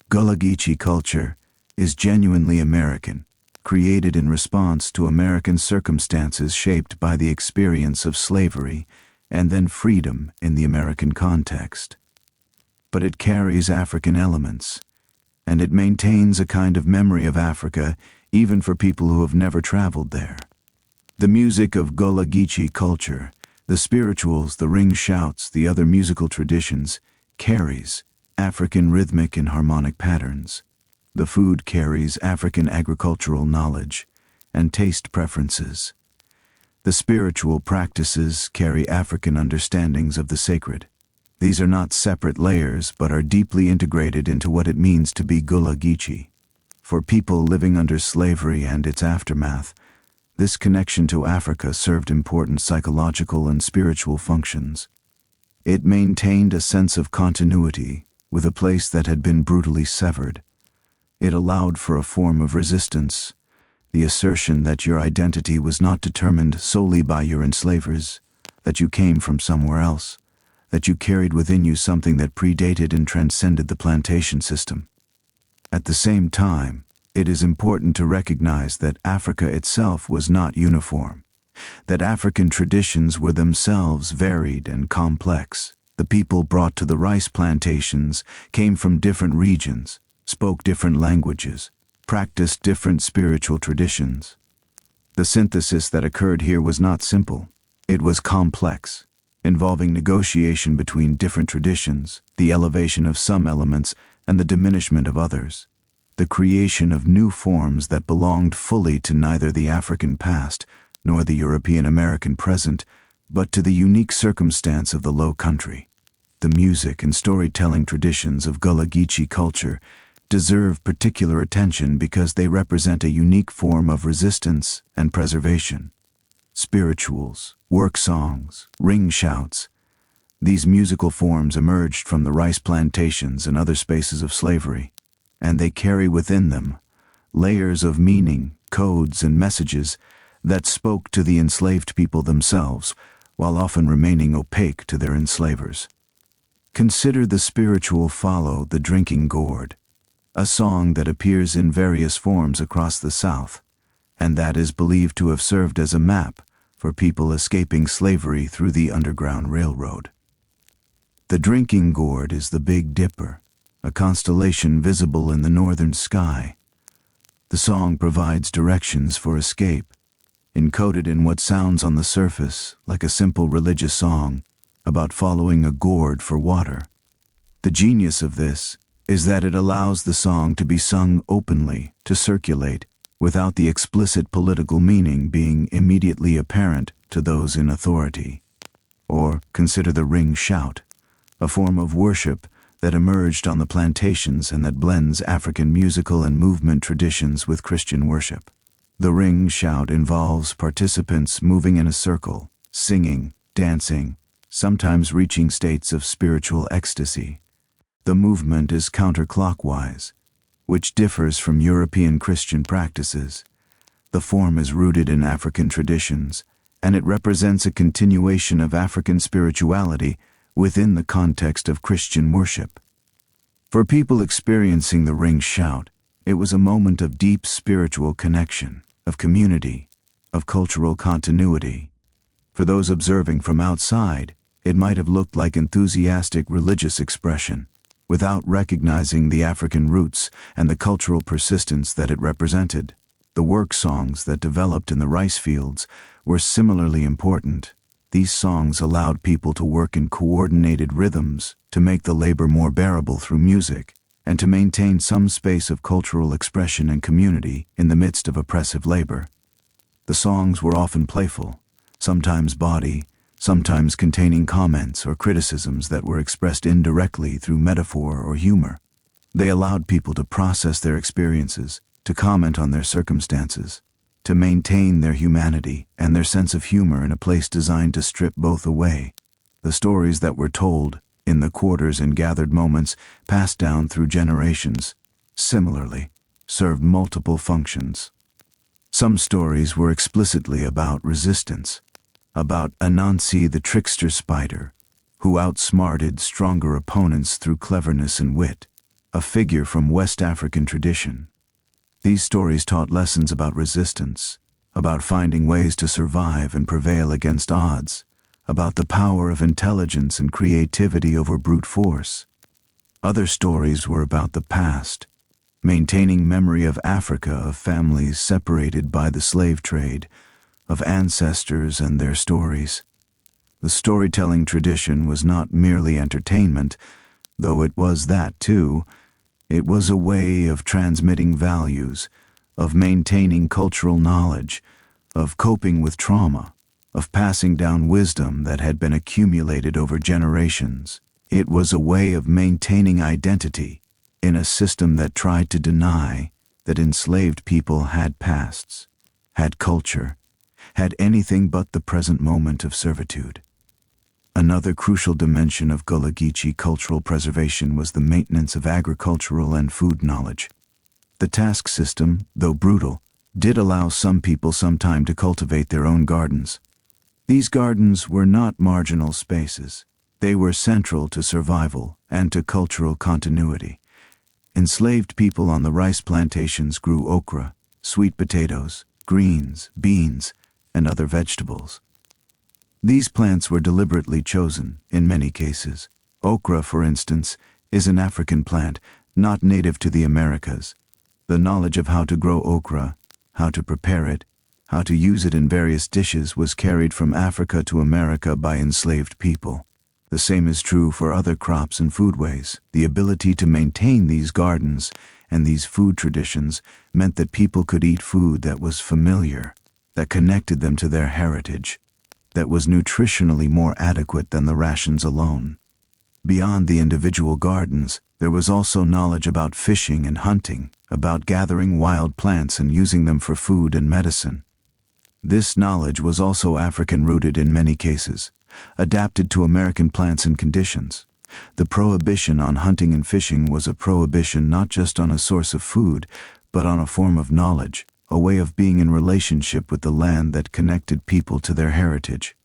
Gullah Geechee culture is genuinely American, created in response to American circumstances shaped by the experience of slavery and then freedom in the American context. But it carries African elements, and it maintains a kind of memory of Africa even for people who have never traveled there. The music of Gullah Geechee culture, the spirituals, the ring shouts, the other musical traditions, carries African rhythmic and harmonic patterns. The food carries African agricultural knowledge and taste preferences. The spiritual practices carry African understandings of the sacred. These are not separate layers, but are deeply integrated into what it means to be Gullah Geechee. For people living under slavery and its aftermath, this connection to Africa served important psychological and spiritual functions. It maintained a sense of continuity with a place that had been brutally severed. It allowed for a form of resistance, the assertion that your identity was not determined solely by your enslavers, that you came from somewhere else, that you carried within you something that predated and transcended the plantation system. At the same time, it is important to recognize that Africa itself was not uniform, that African traditions were themselves varied and complex. The people brought to the rice plantations came from different regions, spoke different languages, practiced different spiritual traditions. The synthesis that occurred here was not simple. It was complex, involving negotiation between different traditions, the elevation of some elements, and the diminishment of others. The creation of new forms that belonged fully to neither the African past nor the European American present, but to the unique circumstance of the Lowcountry. The music and storytelling traditions of Gullah Geechee culture deserve particular attention because they represent a unique form of resistance and preservation. Spirituals, work songs, ring shouts. These musical forms emerged from the rice plantations and other spaces of slavery, and they carry within them layers of meaning, codes, and messages that spoke to the enslaved people themselves, while often remaining opaque to their enslavers. Consider the spiritual Follow the Drinking Gourd, a song that appears in various forms across the South, and that is believed to have served as a map for people escaping slavery through the Underground Railroad. The drinking gourd is the Big Dipper, a constellation visible in the northern sky. The song provides directions for escape, encoded in what sounds on the surface like a simple religious song about following a gourd for water. The genius of this is that it allows the song to be sung openly, to circulate, without the explicit political meaning being immediately apparent to those in authority. Or consider the ring shout, a form of worship that emerged on the plantations and that blends African musical and movement traditions with Christian worship. The ring shout involves participants moving in a circle, singing, dancing, sometimes reaching states of spiritual ecstasy. The movement is counterclockwise, which differs from European Christian practices. The form is rooted in African traditions, and it represents a continuation of African spirituality within the context of Christian worship. For people experiencing the ring shout, it was a moment of deep spiritual connection, of community, of cultural continuity. For those observing from outside, it might have looked like enthusiastic religious expression, without recognizing the African roots and the cultural persistence that it represented. The work songs that developed in the rice fields were similarly important. These songs allowed people to work in coordinated rhythms, to make the labor more bearable through music, and to maintain some space of cultural expression and community in the midst of oppressive labor. The songs were often playful, sometimes bawdy, sometimes containing comments or criticisms that were expressed indirectly through metaphor or humor. They allowed people to process their experiences, to comment on their circumstances, to maintain their humanity and their sense of humor in a place designed to strip both away. The stories that were told in the quarters and gathered moments passed down through generations, similarly, served multiple functions. Some stories were explicitly about resistance, about Anansi the trickster spider, who outsmarted stronger opponents through cleverness and wit, a figure from West African tradition. These stories taught lessons about resistance, about finding ways to survive and prevail against odds, about the power of intelligence and creativity over brute force. Other stories were about the past, maintaining memory of Africa, of families separated by the slave trade, of ancestors and their stories. The storytelling tradition was not merely entertainment, though it was that too. It was a way of transmitting values, of maintaining cultural knowledge, of coping with trauma, of passing down wisdom that had been accumulated over generations. It was a way of maintaining identity in a system that tried to deny that enslaved people had pasts, had culture, had anything but the present moment of servitude. Another crucial dimension of Gullah Geechee cultural preservation was the maintenance of agricultural and food knowledge. The task system, though brutal, did allow some people some time to cultivate their own gardens. These gardens were not marginal spaces. They were central to survival and to cultural continuity. Enslaved people on the rice plantations grew okra, sweet potatoes, greens, beans, and other vegetables. These plants were deliberately chosen, in many cases. Okra, for instance, is an African plant, not native to the Americas. The knowledge of how to grow okra, how to prepare it, how to use it in various dishes was carried from Africa to America by enslaved people. The same is true for other crops and foodways. The ability to maintain these gardens and these food traditions meant that people could eat food that was familiar, that connected them to their heritage, that was nutritionally more adequate than the rations alone. Beyond the individual gardens, there was also knowledge about fishing and hunting, about gathering wild plants and using them for food and medicine. This knowledge was also African-rooted in many cases, adapted to American plants and conditions. The prohibition on hunting and fishing was a prohibition not just on a source of food, but on a form of knowledge, a way of being in relationship with the land that connected people to their heritage.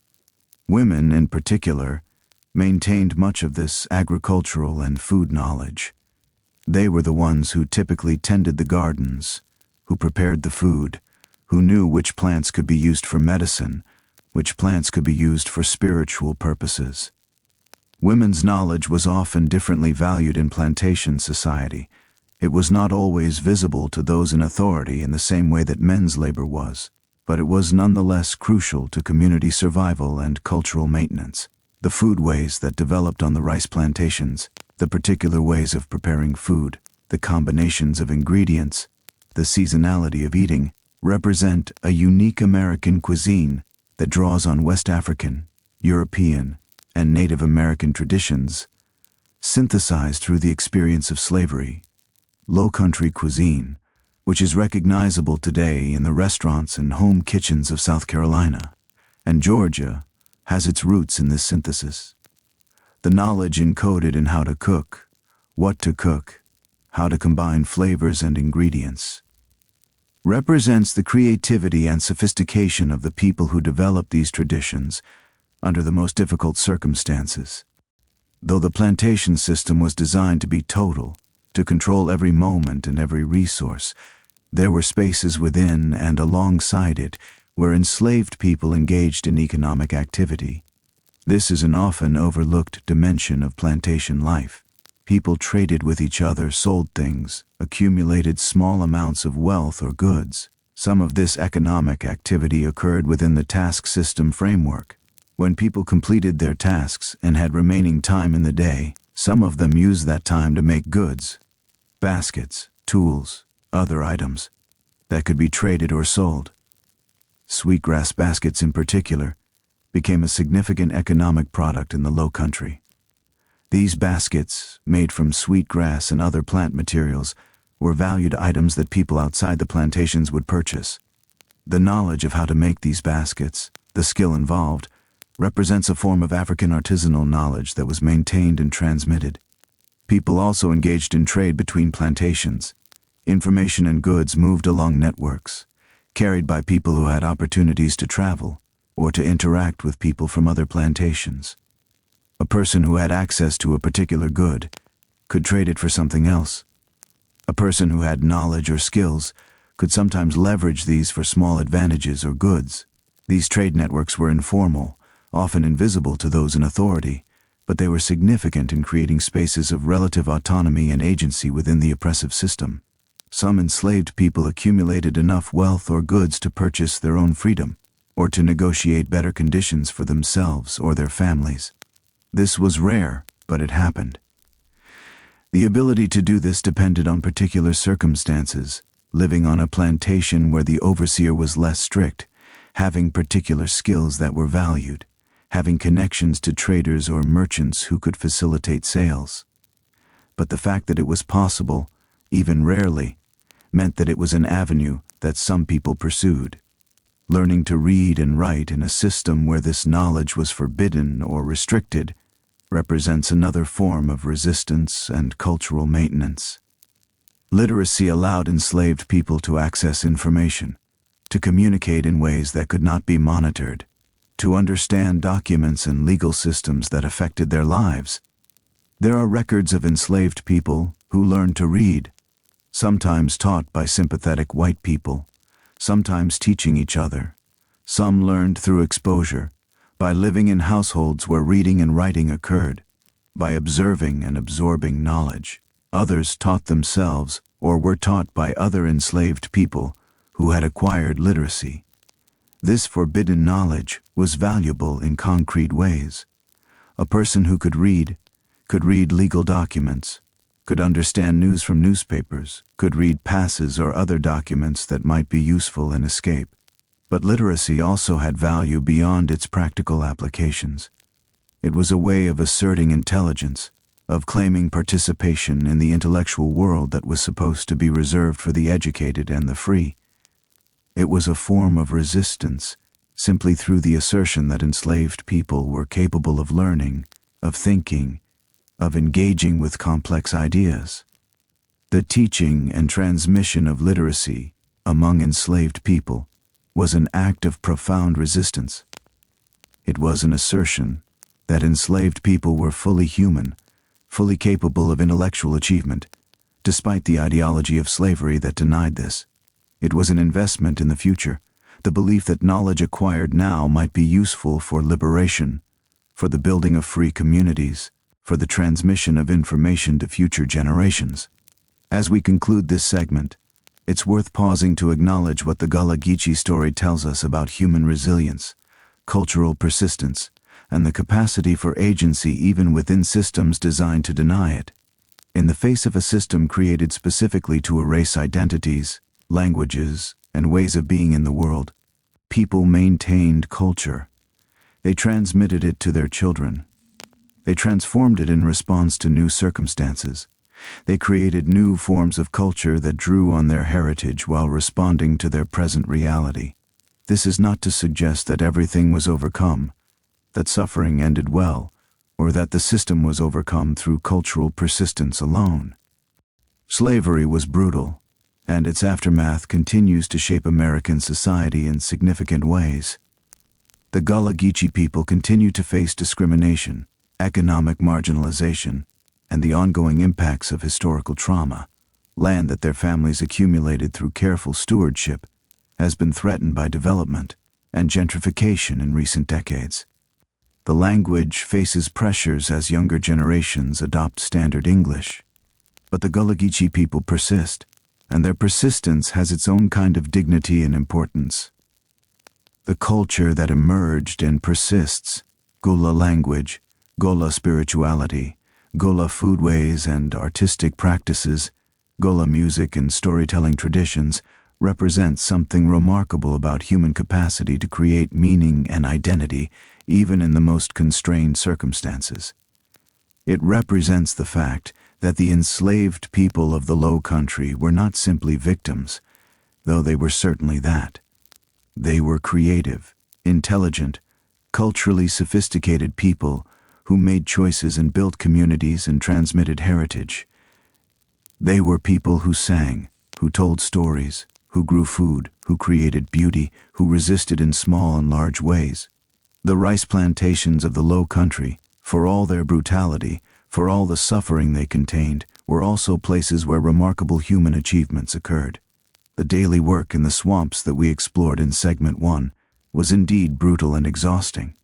Women, in particular, maintained much of this agricultural and food knowledge. They were the ones who typically tended the gardens, who prepared the food, who knew which plants could be used for medicine, which plants could be used for spiritual purposes. Women's knowledge was often differently valued in plantation society. It was not always visible to those in authority in the same way that men's labor was, but it was nonetheless crucial to community survival and cultural maintenance. The foodways that developed on the rice plantations, the particular ways of preparing food, the combinations of ingredients, the seasonality of eating, represent a unique American cuisine that draws on West African, European, and Native American traditions, synthesized through the experience of slavery. Lowcountry cuisine, which is recognizable today in the restaurants and home kitchens of South Carolina and Georgia, has its roots in this synthesis. The knowledge encoded in how to cook, what to cook, how to combine flavors and ingredients, represents the creativity and sophistication of the people who developed these traditions under the most difficult circumstances. Though the plantation system was designed to be total, to control every moment and every resource, there were spaces within and alongside it where enslaved people engaged in economic activity. This is an often overlooked dimension of plantation life. People traded with each other, sold things, accumulated small amounts of wealth or goods. Some of this economic activity occurred within the task system framework. When people completed their tasks and had remaining time in the day, some of them used that time to make goods, baskets, tools, other items that could be traded or sold. Sweetgrass baskets in particular became a significant economic product in the Lowcountry. These baskets, made from sweetgrass and other plant materials, were valued items that people outside the plantations would purchase. The knowledge of how to make these baskets, the skill involved, represents a form of African artisanal knowledge that was maintained and transmitted. People also engaged in trade between plantations. Information and goods moved along networks, carried by people who had opportunities to travel or to interact with people from other plantations. A person who had access to a particular good could trade it for something else. A person who had knowledge or skills could sometimes leverage these for small advantages or goods. These trade networks were informal, often invisible to those in authority, but they were significant in creating spaces of relative autonomy and agency within the oppressive system. Some enslaved people accumulated enough wealth or goods to purchase their own freedom, or to negotiate better conditions for themselves or their families. This was rare, but it happened. The ability to do this depended on particular circumstances: living on a plantation where the overseer was less strict, having particular skills that were valued, having connections to traders or merchants who could facilitate sales. But the fact that it was possible, even rarely, meant that it was an avenue that some people pursued. Learning to read and write in a system where this knowledge was forbidden or restricted represents another form of resistance and cultural maintenance. Literacy allowed enslaved people to access information, to communicate in ways that could not be monitored, to understand documents and legal systems that affected their lives. There are records of enslaved people who learned to read, sometimes taught by sympathetic white people, sometimes teaching each other. Some learned through exposure, by living in households where reading and writing occurred, by observing and absorbing knowledge. Others taught themselves or were taught by other enslaved people who had acquired literacy. This forbidden knowledge was valuable in concrete ways. A person who could read legal documents, could understand news from newspapers, could read passes or other documents that might be useful in escape. But literacy also had value beyond its practical applications. It was a way of asserting intelligence, of claiming participation in the intellectual world that was supposed to be reserved for the educated and the free. It was a form of resistance, simply through the assertion that enslaved people were capable of learning, of thinking, of engaging with complex ideas. The teaching and transmission of literacy among enslaved people was an act of profound resistance. It was an assertion that enslaved people were fully human, fully capable of intellectual achievement, despite the ideology of slavery that denied this. It was an investment in the future, the belief that knowledge acquired now might be useful for liberation, for the building of free communities, for the transmission of information to future generations. As we conclude this segment, it's worth pausing to acknowledge what the Gullah Geechee story tells us about human resilience, cultural persistence, and the capacity for agency even within systems designed to deny it. In the face of a system created specifically to erase identities, languages, and ways of being in the world, people maintained culture. They transmitted it to their children. They transformed it in response to new circumstances. They created new forms of culture that drew on their heritage while responding to their present reality. This is not to suggest that everything was overcome, that suffering ended well, or that the system was overcome through cultural persistence alone. Slavery was brutal, and its aftermath continues to shape American society in significant ways. The Gullah Geechee people continue to face discrimination, economic marginalization, and the ongoing impacts of historical trauma. Land that their families accumulated through careful stewardship has been threatened by development and gentrification in recent decades. The language faces pressures as younger generations adopt standard English. But the Gullah Geechee people persist, and their persistence has its own kind of dignity and importance. The culture that emerged and persists, Gullah language, Gullah spirituality, Gullah foodways and artistic practices, Gullah music and storytelling traditions, represents something remarkable about human capacity to create meaning and identity even in the most constrained circumstances. It represents the fact that the enslaved people of the Lowcountry were not simply victims, though they were certainly that. They were creative, intelligent, culturally sophisticated people who made choices and built communities and transmitted heritage. They were people who sang, who told stories, who grew food, who created beauty, who resisted in small and large ways. The rice plantations of the Lowcountry, for all their brutality, for all the suffering they contained, were also places where remarkable human achievements occurred. The daily work in the swamps that we explored in Segment 1 was indeed brutal and exhausting.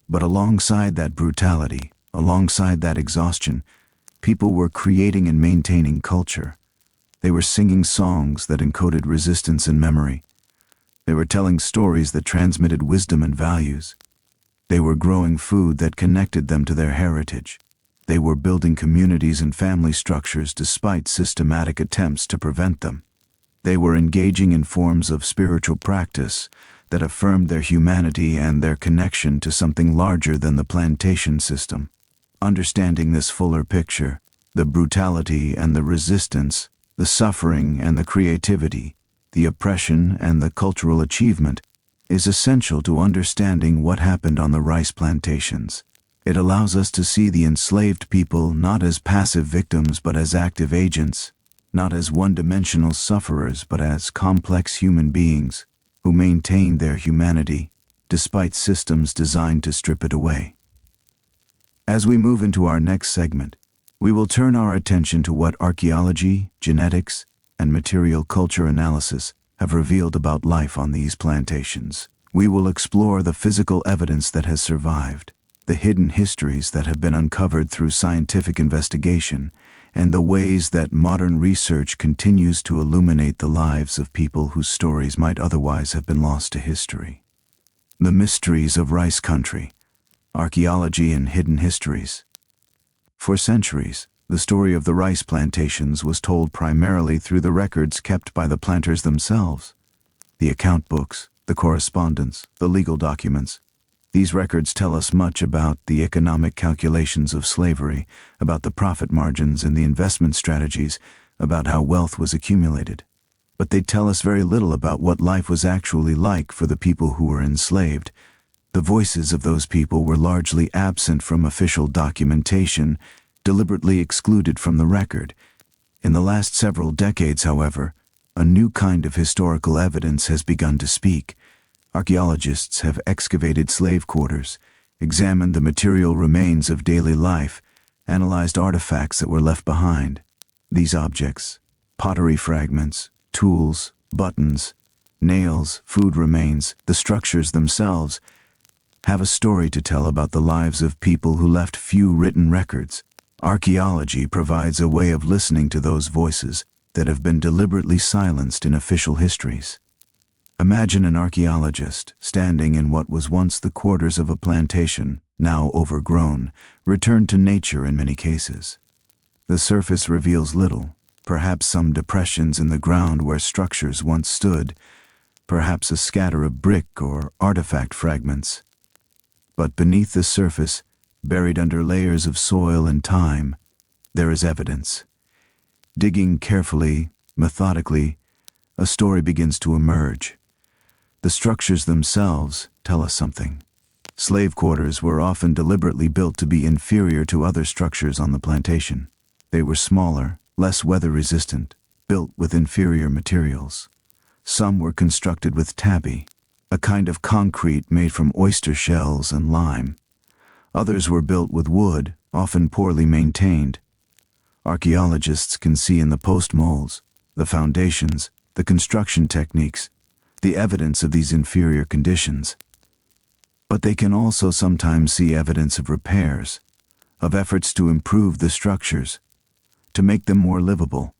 But alongside that brutality, alongside that exhaustion, people were creating and maintaining culture. They were singing songs that encoded resistance and memory. They were telling stories that transmitted wisdom and values. They were growing food that connected them to their heritage. They were building communities and family structures despite systematic attempts to prevent them. They were engaging in forms of spiritual practice that affirmed their humanity and their connection to something larger than the plantation system. Understanding this fuller picture, the brutality and the resistance, the suffering and the creativity, the oppression and the cultural achievement, is essential to understanding what happened on the rice plantations. It allows us to see the enslaved people not as passive victims but as active agents, not as one-dimensional sufferers but as complex human beings who maintained their humanity despite systems designed to strip it away. As we move into our next segment, we will turn our attention to what archaeology, genetics, and material culture analysis have revealed about life on these plantations. We will explore the physical evidence that has survived, the hidden histories that have been uncovered through scientific investigation, and the ways that modern research continues to illuminate the lives of people whose stories might otherwise have been lost to history. The mysteries of rice country, archaeology and hidden histories. For centuries, the story of the rice plantations was told primarily through the records kept by the planters themselves. The account books, the correspondence, the legal documents. These records tell us much about the economic calculations of slavery, about the profit margins and the investment strategies, about how wealth was accumulated. But they tell us very little about what life was actually like for the people who were enslaved. The voices of those people were largely absent from official documentation, deliberately excluded from the record. In the last several decades, however, a new kind of historical evidence has begun to speak. Archaeologists have excavated slave quarters, examined the material remains of daily life, analyzed artifacts that were left behind. These objects, pottery fragments, tools, buttons, nails, food remains, the structures themselves, have a story to tell about the lives of people who left few written records. Archaeology provides a way of listening to those voices that have been deliberately silenced in official histories. Imagine an archaeologist standing in what was once the quarters of a plantation, now overgrown, returned to nature in many cases. The surface reveals little, perhaps some depressions in the ground where structures once stood, perhaps a scatter of brick or artifact fragments. But beneath the surface, buried under layers of soil and time, there is evidence. Digging carefully, methodically, a story begins to emerge. The structures themselves tell us something. Slave quarters were often deliberately built to be inferior to other structures on the plantation. They were smaller, less weather-resistant, built with inferior materials. Some were constructed with tabby, a kind of concrete made from oyster shells and lime. Others were built with wood, often poorly maintained. Archaeologists can see in the post molds, the foundations, the construction techniques, the evidence of these inferior conditions. But they can also sometimes see evidence of repairs, of efforts to improve the structures, to make them more livable.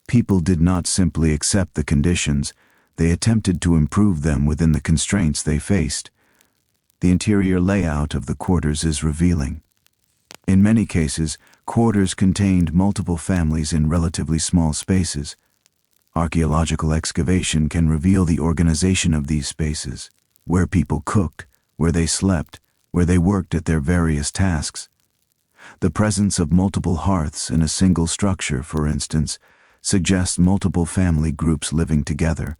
People did not simply accept the conditions, they attempted to improve them within the constraints they faced. The interior layout of the quarters is revealing. In many cases, quarters contained multiple families in relatively small spaces. Archaeological excavation can reveal the organization of these spaces, where people cooked, where they slept, where they worked at their various tasks. The presence of multiple hearths in a single structure, for instance, suggests multiple family groups living together.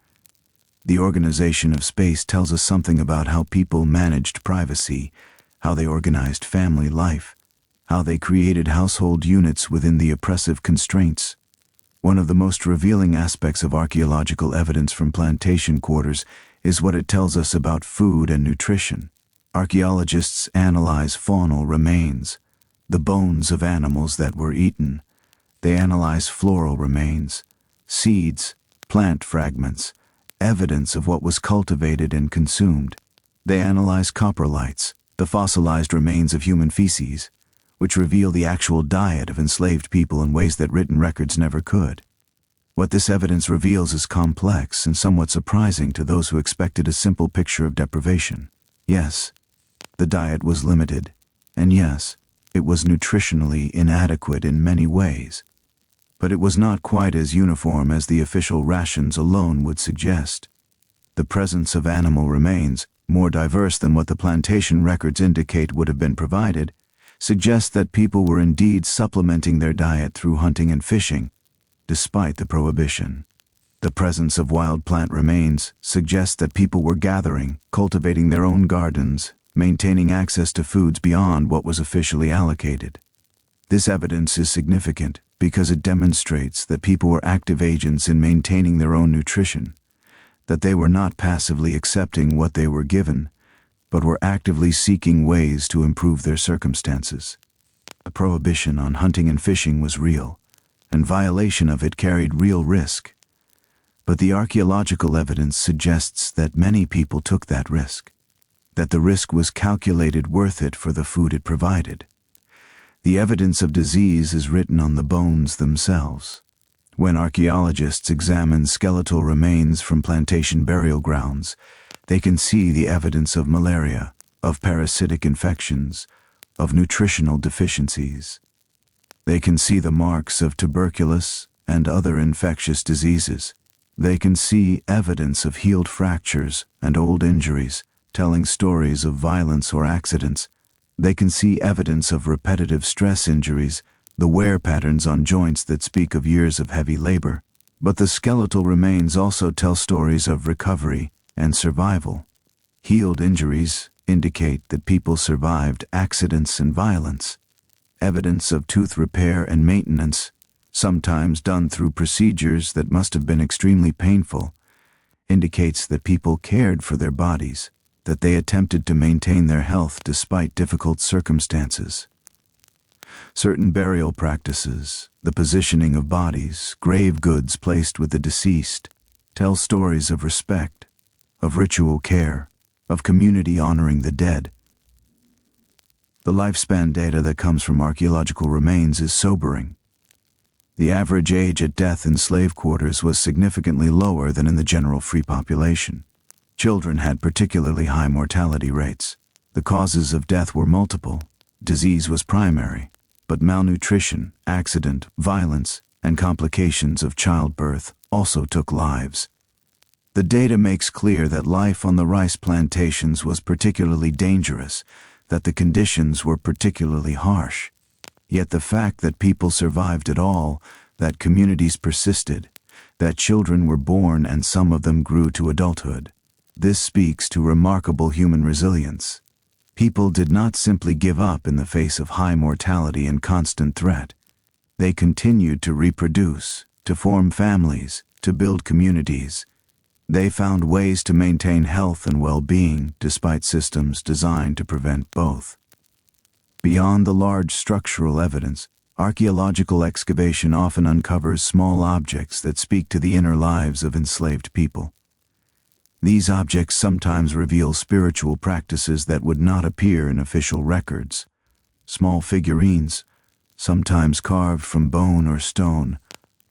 The organization of space tells us something about how people managed privacy, how they organized family life, how they created household units within the oppressive constraints. One of the most revealing aspects of archaeological evidence from plantation quarters is what it tells us about food and nutrition. Archaeologists analyze faunal remains, the bones of animals that were eaten. They analyze floral remains, seeds, plant fragments, evidence of what was cultivated and consumed. They analyze coprolites, the fossilized remains of human feces, which reveal the actual diet of enslaved people in ways that written records never could. What this evidence reveals is complex and somewhat surprising to those who expected a simple picture of deprivation. Yes, the diet was limited, and yes, it was nutritionally inadequate in many ways. But it was not quite as uniform as the official rations alone would suggest. The presence of animal remains, more diverse than what the plantation records indicate would have been provided, suggests that people were indeed supplementing their diet through hunting and fishing, despite the prohibition. The presence of wild plant remains suggests that people were gathering, cultivating their own gardens, maintaining access to foods beyond what was officially allocated. This evidence is significant because it demonstrates that people were active agents in maintaining their own nutrition, that they were not passively accepting what they were given, but were actively seeking ways to improve their circumstances. The prohibition on hunting and fishing was real, and violation of it carried real risk. But the archaeological evidence suggests that many people took that risk, that the risk was calculated worth it for the food it provided. The evidence of disease is written on the bones themselves. When archaeologists examine skeletal remains from plantation burial grounds, they can see the evidence of malaria, of parasitic infections, of nutritional deficiencies. They can see the marks of tuberculosis and other infectious diseases. They can see evidence of healed fractures and old injuries, telling stories of violence or accidents. They can see evidence of repetitive stress injuries, the wear patterns on joints that speak of years of heavy labor. But the skeletal remains also tell stories of recovery and survival. Healed injuries indicate that people survived accidents and violence. Evidence of tooth repair and maintenance, sometimes done through procedures that must have been extremely painful, indicates that people cared for their bodies, that they attempted to maintain their health despite difficult circumstances. Certain burial practices, the positioning of bodies, grave goods placed with the deceased, tell stories of respect, of ritual care, of community honoring the dead. The lifespan data that comes from archaeological remains is sobering. The average age at death in slave quarters was significantly lower than in the general free population. Children had particularly high mortality rates. The causes of death were multiple. Disease was primary, but malnutrition, accident, violence, and complications of childbirth also took lives. The data makes clear that life on the rice plantations was particularly dangerous, that the conditions were particularly harsh. Yet the fact that people survived at all, that communities persisted, that children were born and some of them grew to adulthood, this speaks to remarkable human resilience. People did not simply give up in the face of high mortality and constant threat. They continued to reproduce, to form families, to build communities. They found ways to maintain health and well-being despite systems designed to prevent both. Beyond the large structural evidence, archaeological excavation often uncovers small objects that speak to the inner lives of enslaved people. These objects sometimes reveal spiritual practices that would not appear in official records. Small figurines, sometimes carved from bone or stone,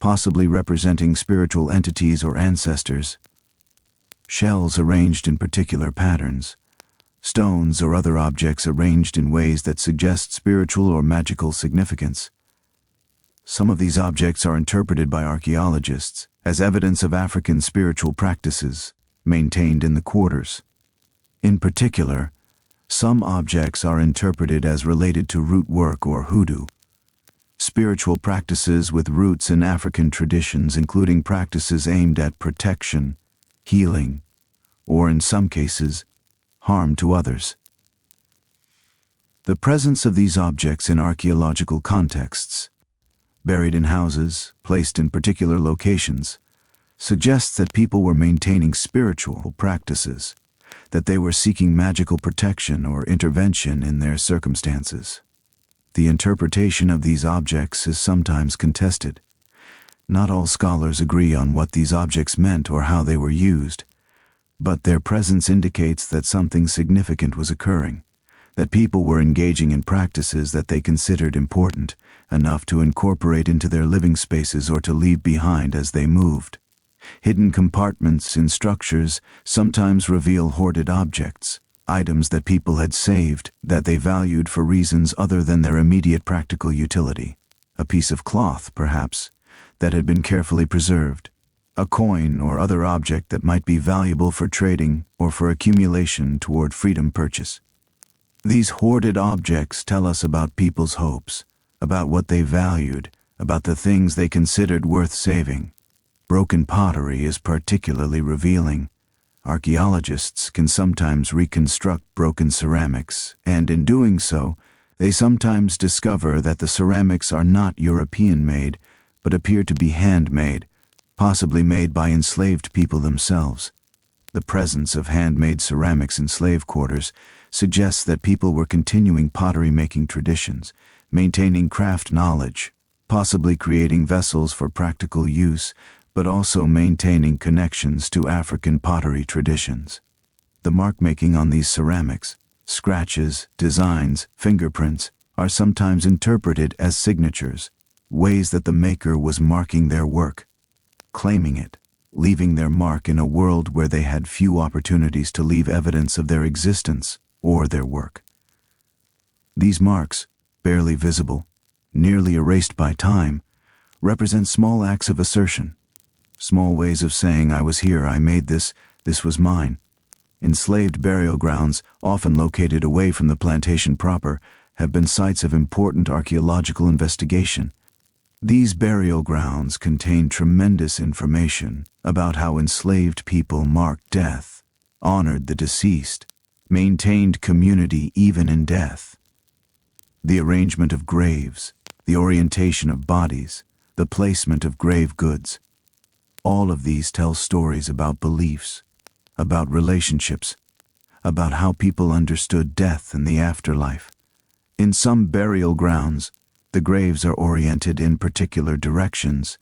possibly representing spiritual entities or ancestors. Shells arranged in particular patterns. Stones or other objects arranged in ways that suggest spiritual or magical significance. Some of these objects are interpreted by archaeologists as evidence of African spiritual practices maintained in the quarters. In particular, some objects are interpreted as related to root work or hoodoo, spiritual practices with roots in African traditions, including practices aimed at protection, healing, or in some cases, harm to others. The presence of these objects in archaeological contexts, buried in houses, placed in particular locations, suggests that people were maintaining spiritual practices, that they were seeking magical protection or intervention in their circumstances. The interpretation of these objects is sometimes contested. Not all scholars agree on what these objects meant or how they were used, but their presence indicates that something significant was occurring, that people were engaging in practices that they considered important, enough to incorporate into their living spaces or to leave behind as they moved. Hidden compartments in structures sometimes reveal hoarded objects, items that people had saved that they valued for reasons other than their immediate practical utility. A piece of cloth, perhaps, that had been carefully preserved. A coin or other object that might be valuable for trading or for accumulation toward freedom purchase. These hoarded objects tell us about people's hopes, about what they valued, about the things they considered worth saving. Broken pottery is particularly revealing. Archaeologists can sometimes reconstruct broken ceramics, and in doing so, they sometimes discover that the ceramics are not European-made, but appear to be handmade, possibly made by enslaved people themselves. The presence of handmade ceramics in slave quarters suggests that people were continuing pottery-making traditions, maintaining craft knowledge, possibly creating vessels for practical use, but also maintaining connections to African pottery traditions. The mark-making on these ceramics, scratches, designs, fingerprints, are sometimes interpreted as signatures, ways that the maker was marking their work, claiming it, leaving their mark in a world where they had few opportunities to leave evidence of their existence or their work. These marks, barely visible, nearly erased by time, represent small acts of assertion, small ways of saying, "I was here, I made this, this was mine." Enslaved burial grounds, often located away from the plantation proper, have been sites of important archaeological investigation. These burial grounds contain tremendous information about how enslaved people marked death, honored the deceased, maintained community even in death. The arrangement of graves, the orientation of bodies, the placement of grave goods, all of these tell stories about beliefs, about relationships, about how people understood death and the afterlife. In some burial grounds, the graves are oriented in particular directions.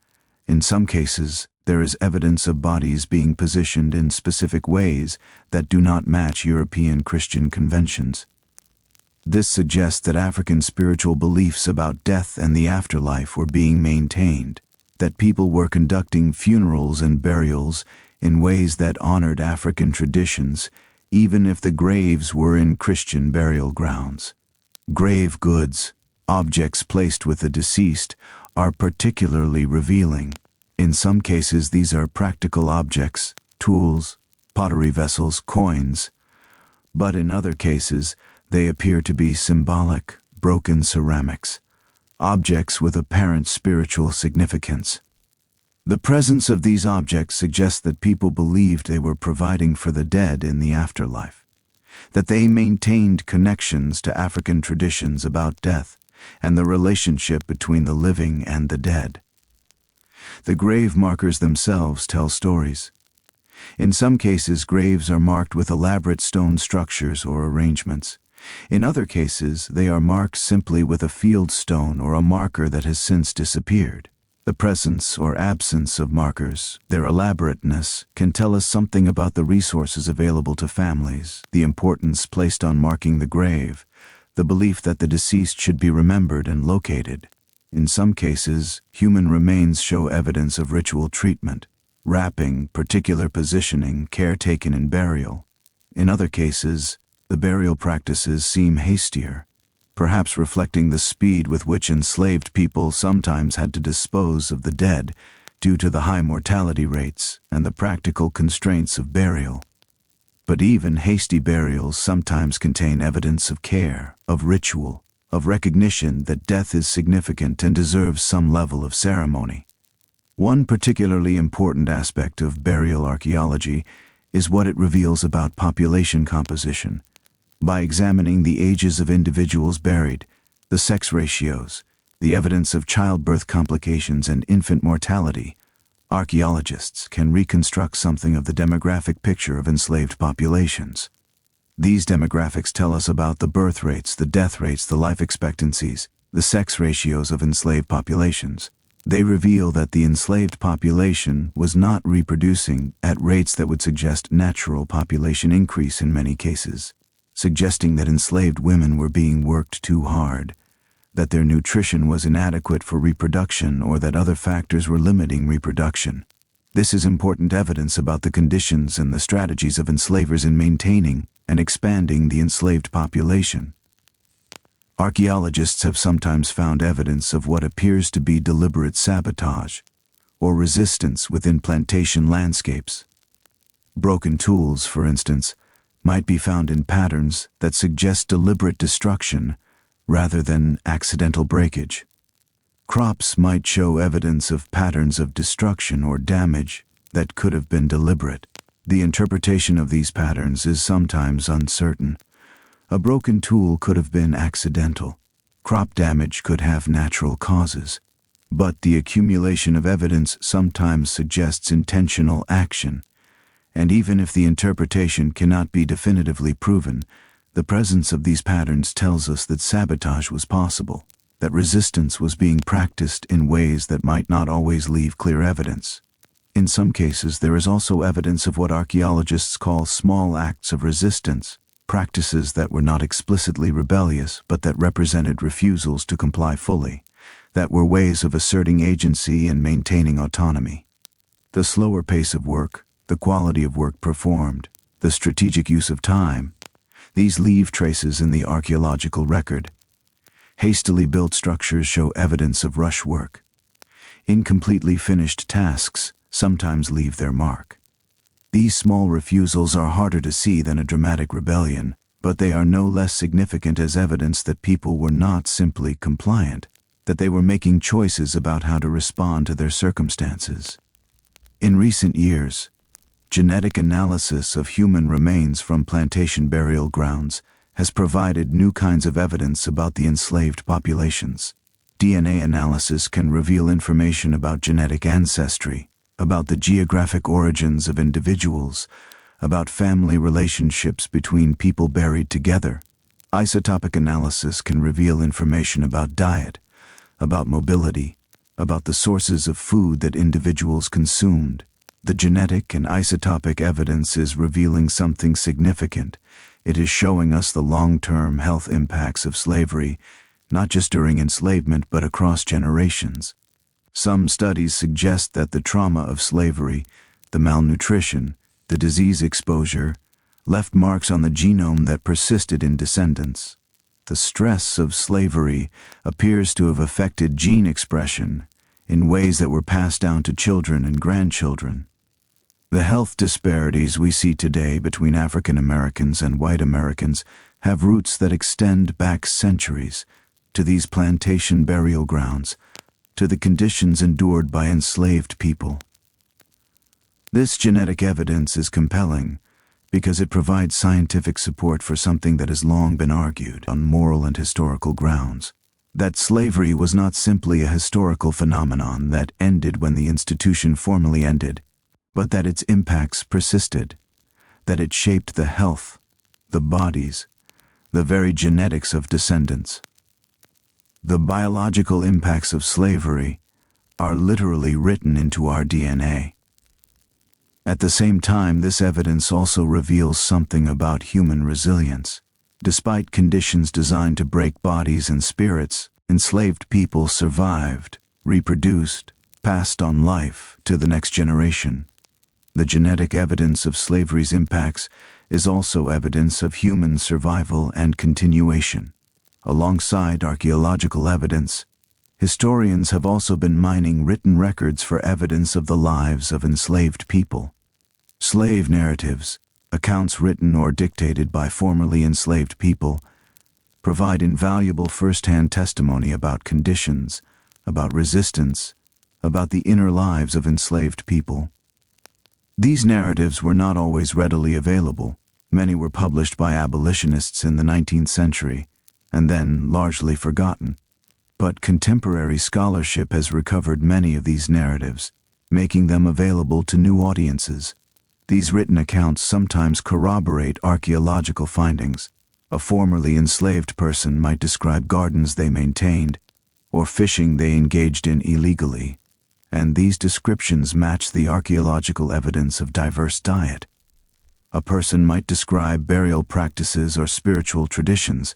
In some cases, there is evidence of bodies being positioned in specific ways that do not match European Christian conventions. This suggests that African spiritual beliefs about death and the afterlife were being maintained, that people were conducting funerals and burials in ways that honored African traditions, even if the graves were in Christian burial grounds. Grave goods, objects placed with the deceased, are particularly revealing. In some cases, these are practical objects, tools, pottery vessels, coins, but in other cases, they appear to be symbolic, broken ceramics, objects with apparent spiritual significance. The presence of these objects suggests that people believed they were providing for the dead in the afterlife, that they maintained connections to African traditions about death and the relationship between the living and the dead. The grave markers themselves tell stories. In some cases, graves are marked with elaborate stone structures or arrangements. In other cases, they are marked simply with a field stone or a marker that has since disappeared. The presence or absence of markers, their elaborateness, can tell us something about the resources available to families, the importance placed on marking the grave, the belief that the deceased should be remembered and located. In some cases, human remains show evidence of ritual treatment, wrapping, particular positioning, care taken in burial. In other cases, the burial practices seem hastier, perhaps reflecting the speed with which enslaved people sometimes had to dispose of the dead due to the high mortality rates and the practical constraints of burial. But even hasty burials sometimes contain evidence of care, of ritual, of recognition that death is significant and deserves some level of ceremony. One particularly important aspect of burial archaeology is what it reveals about population composition. By examining the ages of individuals buried, the sex ratios, the evidence of childbirth complications and infant mortality, archaeologists can reconstruct something of the demographic picture of enslaved populations. These demographics tell us about the birth rates, the death rates, the life expectancies, the sex ratios of enslaved populations. They reveal that the enslaved population was not reproducing at rates that would suggest natural population increase in many cases, suggesting that enslaved women were being worked too hard, that their nutrition was inadequate for reproduction, or that other factors were limiting reproduction. This is important evidence about the conditions and the strategies of enslavers in maintaining and expanding the enslaved population. Archaeologists have sometimes found evidence of what appears to be deliberate sabotage or resistance within plantation landscapes. Broken tools, for instance, might be found in patterns that suggest deliberate destruction rather than accidental breakage. Crops might show evidence of patterns of destruction or damage that could have been deliberate. The interpretation of these patterns is sometimes uncertain. A broken tool could have been accidental. Crop damage could have natural causes. But the accumulation of evidence sometimes suggests intentional action. And even if the interpretation cannot be definitively proven, the presence of these patterns tells us that sabotage was possible, that resistance was being practiced in ways that might not always leave clear evidence. In some cases, there is also evidence of what archaeologists call small acts of resistance, practices that were not explicitly rebellious but that represented refusals to comply fully, that were ways of asserting agency and maintaining autonomy. The slower pace of work, the quality of work performed, the strategic use of time, these leave traces in the archaeological record. Hastily built structures show evidence of rush work. Incompletely finished tasks sometimes leave their mark. These small refusals are harder to see than a dramatic rebellion, but they are no less significant as evidence that people were not simply compliant, that they were making choices about how to respond to their circumstances. In recent years, genetic analysis of human remains from plantation burial grounds has provided new kinds of evidence about the enslaved populations. DNA analysis can reveal information about genetic ancestry, about the geographic origins of individuals, about family relationships between people buried together. Isotopic analysis can reveal information about diet, about mobility, about the sources of food that individuals consumed. The genetic and isotopic evidence is revealing something significant. It is showing us the long-term health impacts of slavery, not just during enslavement but across generations. Some studies suggest that the trauma of slavery, the malnutrition, the disease exposure, left marks on the genome that persisted in descendants. The stress of slavery appears to have affected gene expression in ways that were passed down to children and grandchildren. The health disparities we see today between African Americans and white Americans have roots that extend back centuries to these plantation burial grounds, to the conditions endured by enslaved people. This genetic evidence is compelling because it provides scientific support for something that has long been argued on moral and historical grounds, that slavery was not simply a historical phenomenon that ended when the institution formally ended, but that its impacts persisted, that it shaped the health, the bodies, the very genetics of descendants. The biological impacts of slavery are literally written into our DNA. At the same time, this evidence also reveals something about human resilience. Despite conditions designed to break bodies and spirits, enslaved people survived, reproduced, passed on life to the next generation. The genetic evidence of slavery's impacts is also evidence of human survival and continuation. Alongside archaeological evidence, historians have also been mining written records for evidence of the lives of enslaved people. Slave narratives, accounts written or dictated by formerly enslaved people, provide invaluable first-hand testimony about conditions, about resistance, about the inner lives of enslaved people. These narratives were not always readily available. Many were published by abolitionists in the 19th century, and then largely forgotten. But contemporary scholarship has recovered many of these narratives, making them available to new audiences. These written accounts sometimes corroborate archaeological findings. A formerly enslaved person might describe gardens they maintained, or fishing they engaged in illegally, and these descriptions match the archaeological evidence of diverse diet. A person might describe burial practices or spiritual traditions,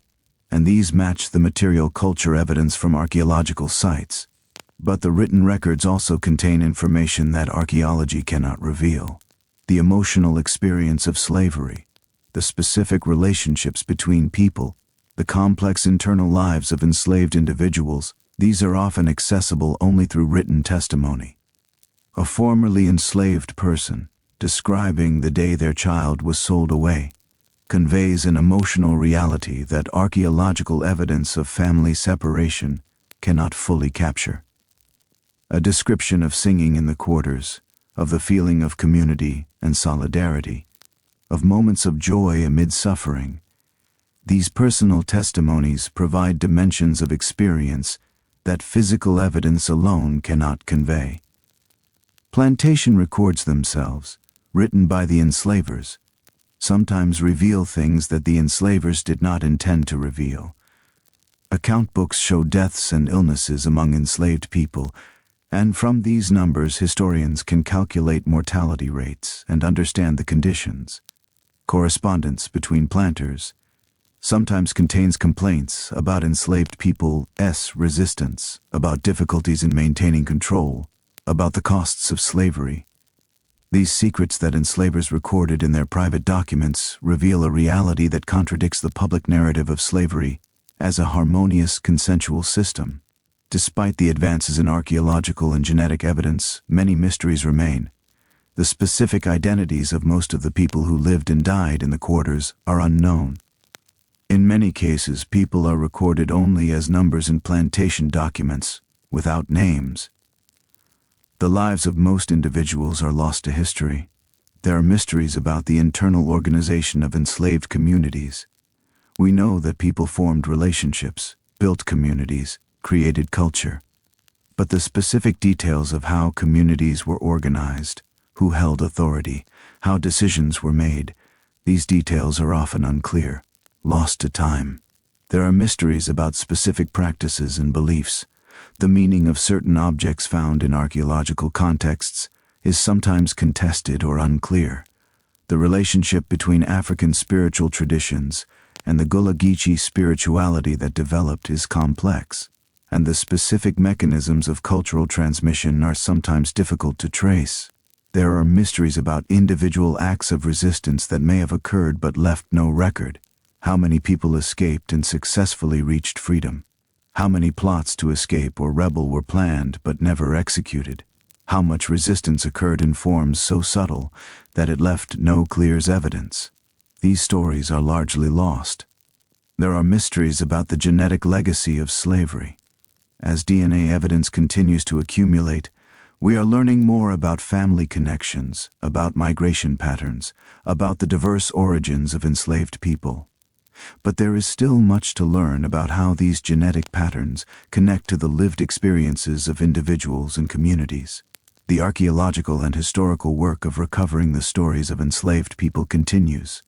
and these match the material culture evidence from archaeological sites. But the written records also contain information that archaeology cannot reveal. The emotional experience of slavery, the specific relationships between people, the complex internal lives of enslaved individuals, these are often accessible only through written testimony. A formerly enslaved person, describing the day their child was sold away, conveys an emotional reality that archaeological evidence of family separation cannot fully capture. A description of singing in the quarters, of the feeling of community and solidarity, of moments of joy amid suffering. These personal testimonies provide dimensions of experience that physical evidence alone cannot convey. Plantation records themselves, written by the enslavers, sometimes reveal things that the enslavers did not intend to reveal. Account books show deaths and illnesses among enslaved people, and from these numbers historians can calculate mortality rates and understand the conditions. Correspondence between planters sometimes contains complaints about enslaved people's resistance, about difficulties in maintaining control, about the costs of slavery. These secrets that enslavers recorded in their private documents reveal a reality that contradicts the public narrative of slavery as a harmonious, consensual system. Despite the advances in archaeological and genetic evidence, many mysteries remain. The specific identities of most of the people who lived and died in the quarters are unknown. In many cases, people are recorded only as numbers in plantation documents, without names. The lives of most individuals are lost to history. There are mysteries about the internal organization of enslaved communities. We know that people formed relationships, built communities, created culture. But the specific details of how communities were organized, who held authority, how decisions were made, these details are often unclear, lost to time. There are mysteries about specific practices and beliefs. The meaning of certain objects found in archaeological contexts is sometimes contested or unclear. The relationship between African spiritual traditions and the Gullah Geechee spirituality that developed is complex, and the specific mechanisms of cultural transmission are sometimes difficult to trace. There are mysteries about individual acts of resistance that may have occurred but left no record. How many people escaped and successfully reached freedom? How many plots to escape or rebel were planned but never executed? How much resistance occurred in forms so subtle that it left no clear evidence? These stories are largely lost. There are mysteries about the genetic legacy of slavery. As DNA evidence continues to accumulate, we are learning more about family connections, about migration patterns, about the diverse origins of enslaved people. But there is still much to learn about how these genetic patterns connect to the lived experiences of individuals and communities. The archaeological and historical work of recovering the stories of enslaved people continues.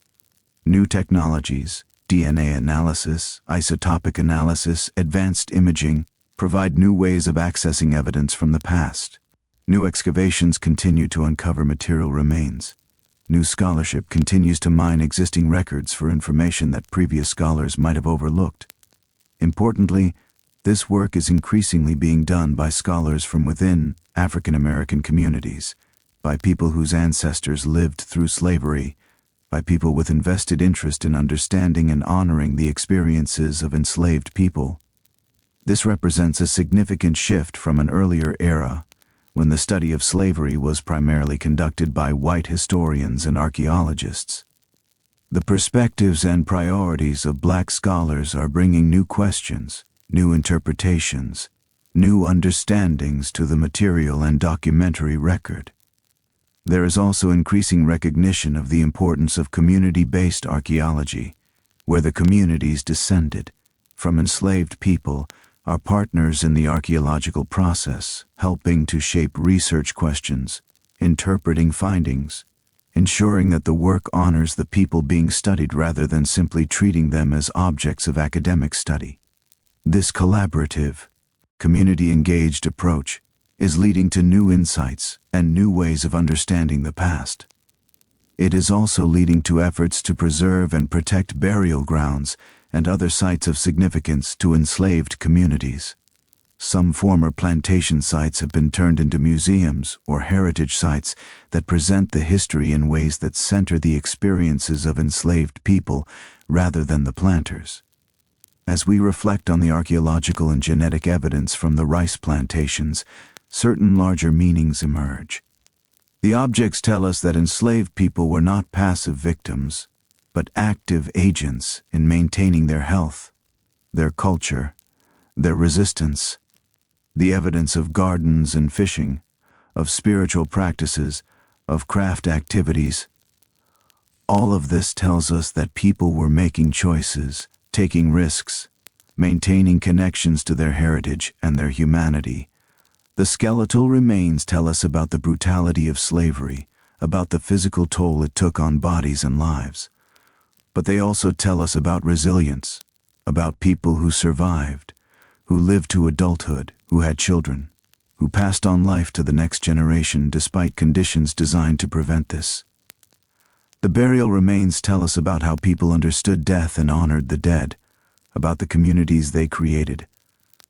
New technologies, DNA analysis, isotopic analysis, advanced imaging, provide new ways of accessing evidence from the past. New excavations continue to uncover material remains. New scholarship continues to mine existing records for information that previous scholars might have overlooked. Importantly, this work is increasingly being done by scholars from within African American communities, by people whose ancestors lived through slavery, by people with invested interest in understanding and honoring the experiences of enslaved people. This represents a significant shift from an earlier era, when the study of slavery was primarily conducted by white historians and archaeologists. The perspectives and priorities of Black scholars are bringing new questions, new interpretations, new understandings to the material and documentary record. There is also increasing recognition of the importance of community-based archaeology, where the communities descended from enslaved people are partners in the archaeological process, helping to shape research questions, interpreting findings, ensuring that the work honors the people being studied rather than simply treating them as objects of academic study. This collaborative, community-engaged approach is leading to new insights and new ways of understanding the past. It is also leading to efforts to preserve and protect burial grounds and other sites of significance to enslaved communities. Some former plantation sites have been turned into museums or heritage sites that present the history in ways that center the experiences of enslaved people rather than the planters. As we reflect on the archaeological and genetic evidence from the rice plantations, certain larger meanings emerge. The objects tell us that enslaved people were not passive victims, but active agents in maintaining their health, their culture, their resistance. The evidence of gardens and fishing, of spiritual practices, of craft activities. All of this tells us that people were making choices, taking risks, maintaining connections to their heritage and their humanity. The skeletal remains tell us about the brutality of slavery, about the physical toll it took on bodies and lives. But they also tell us about resilience, about people who survived, who lived to adulthood, who had children, who passed on life to the next generation despite conditions designed to prevent this. The burial remains tell us about how people understood death and honored the dead, about the communities they created,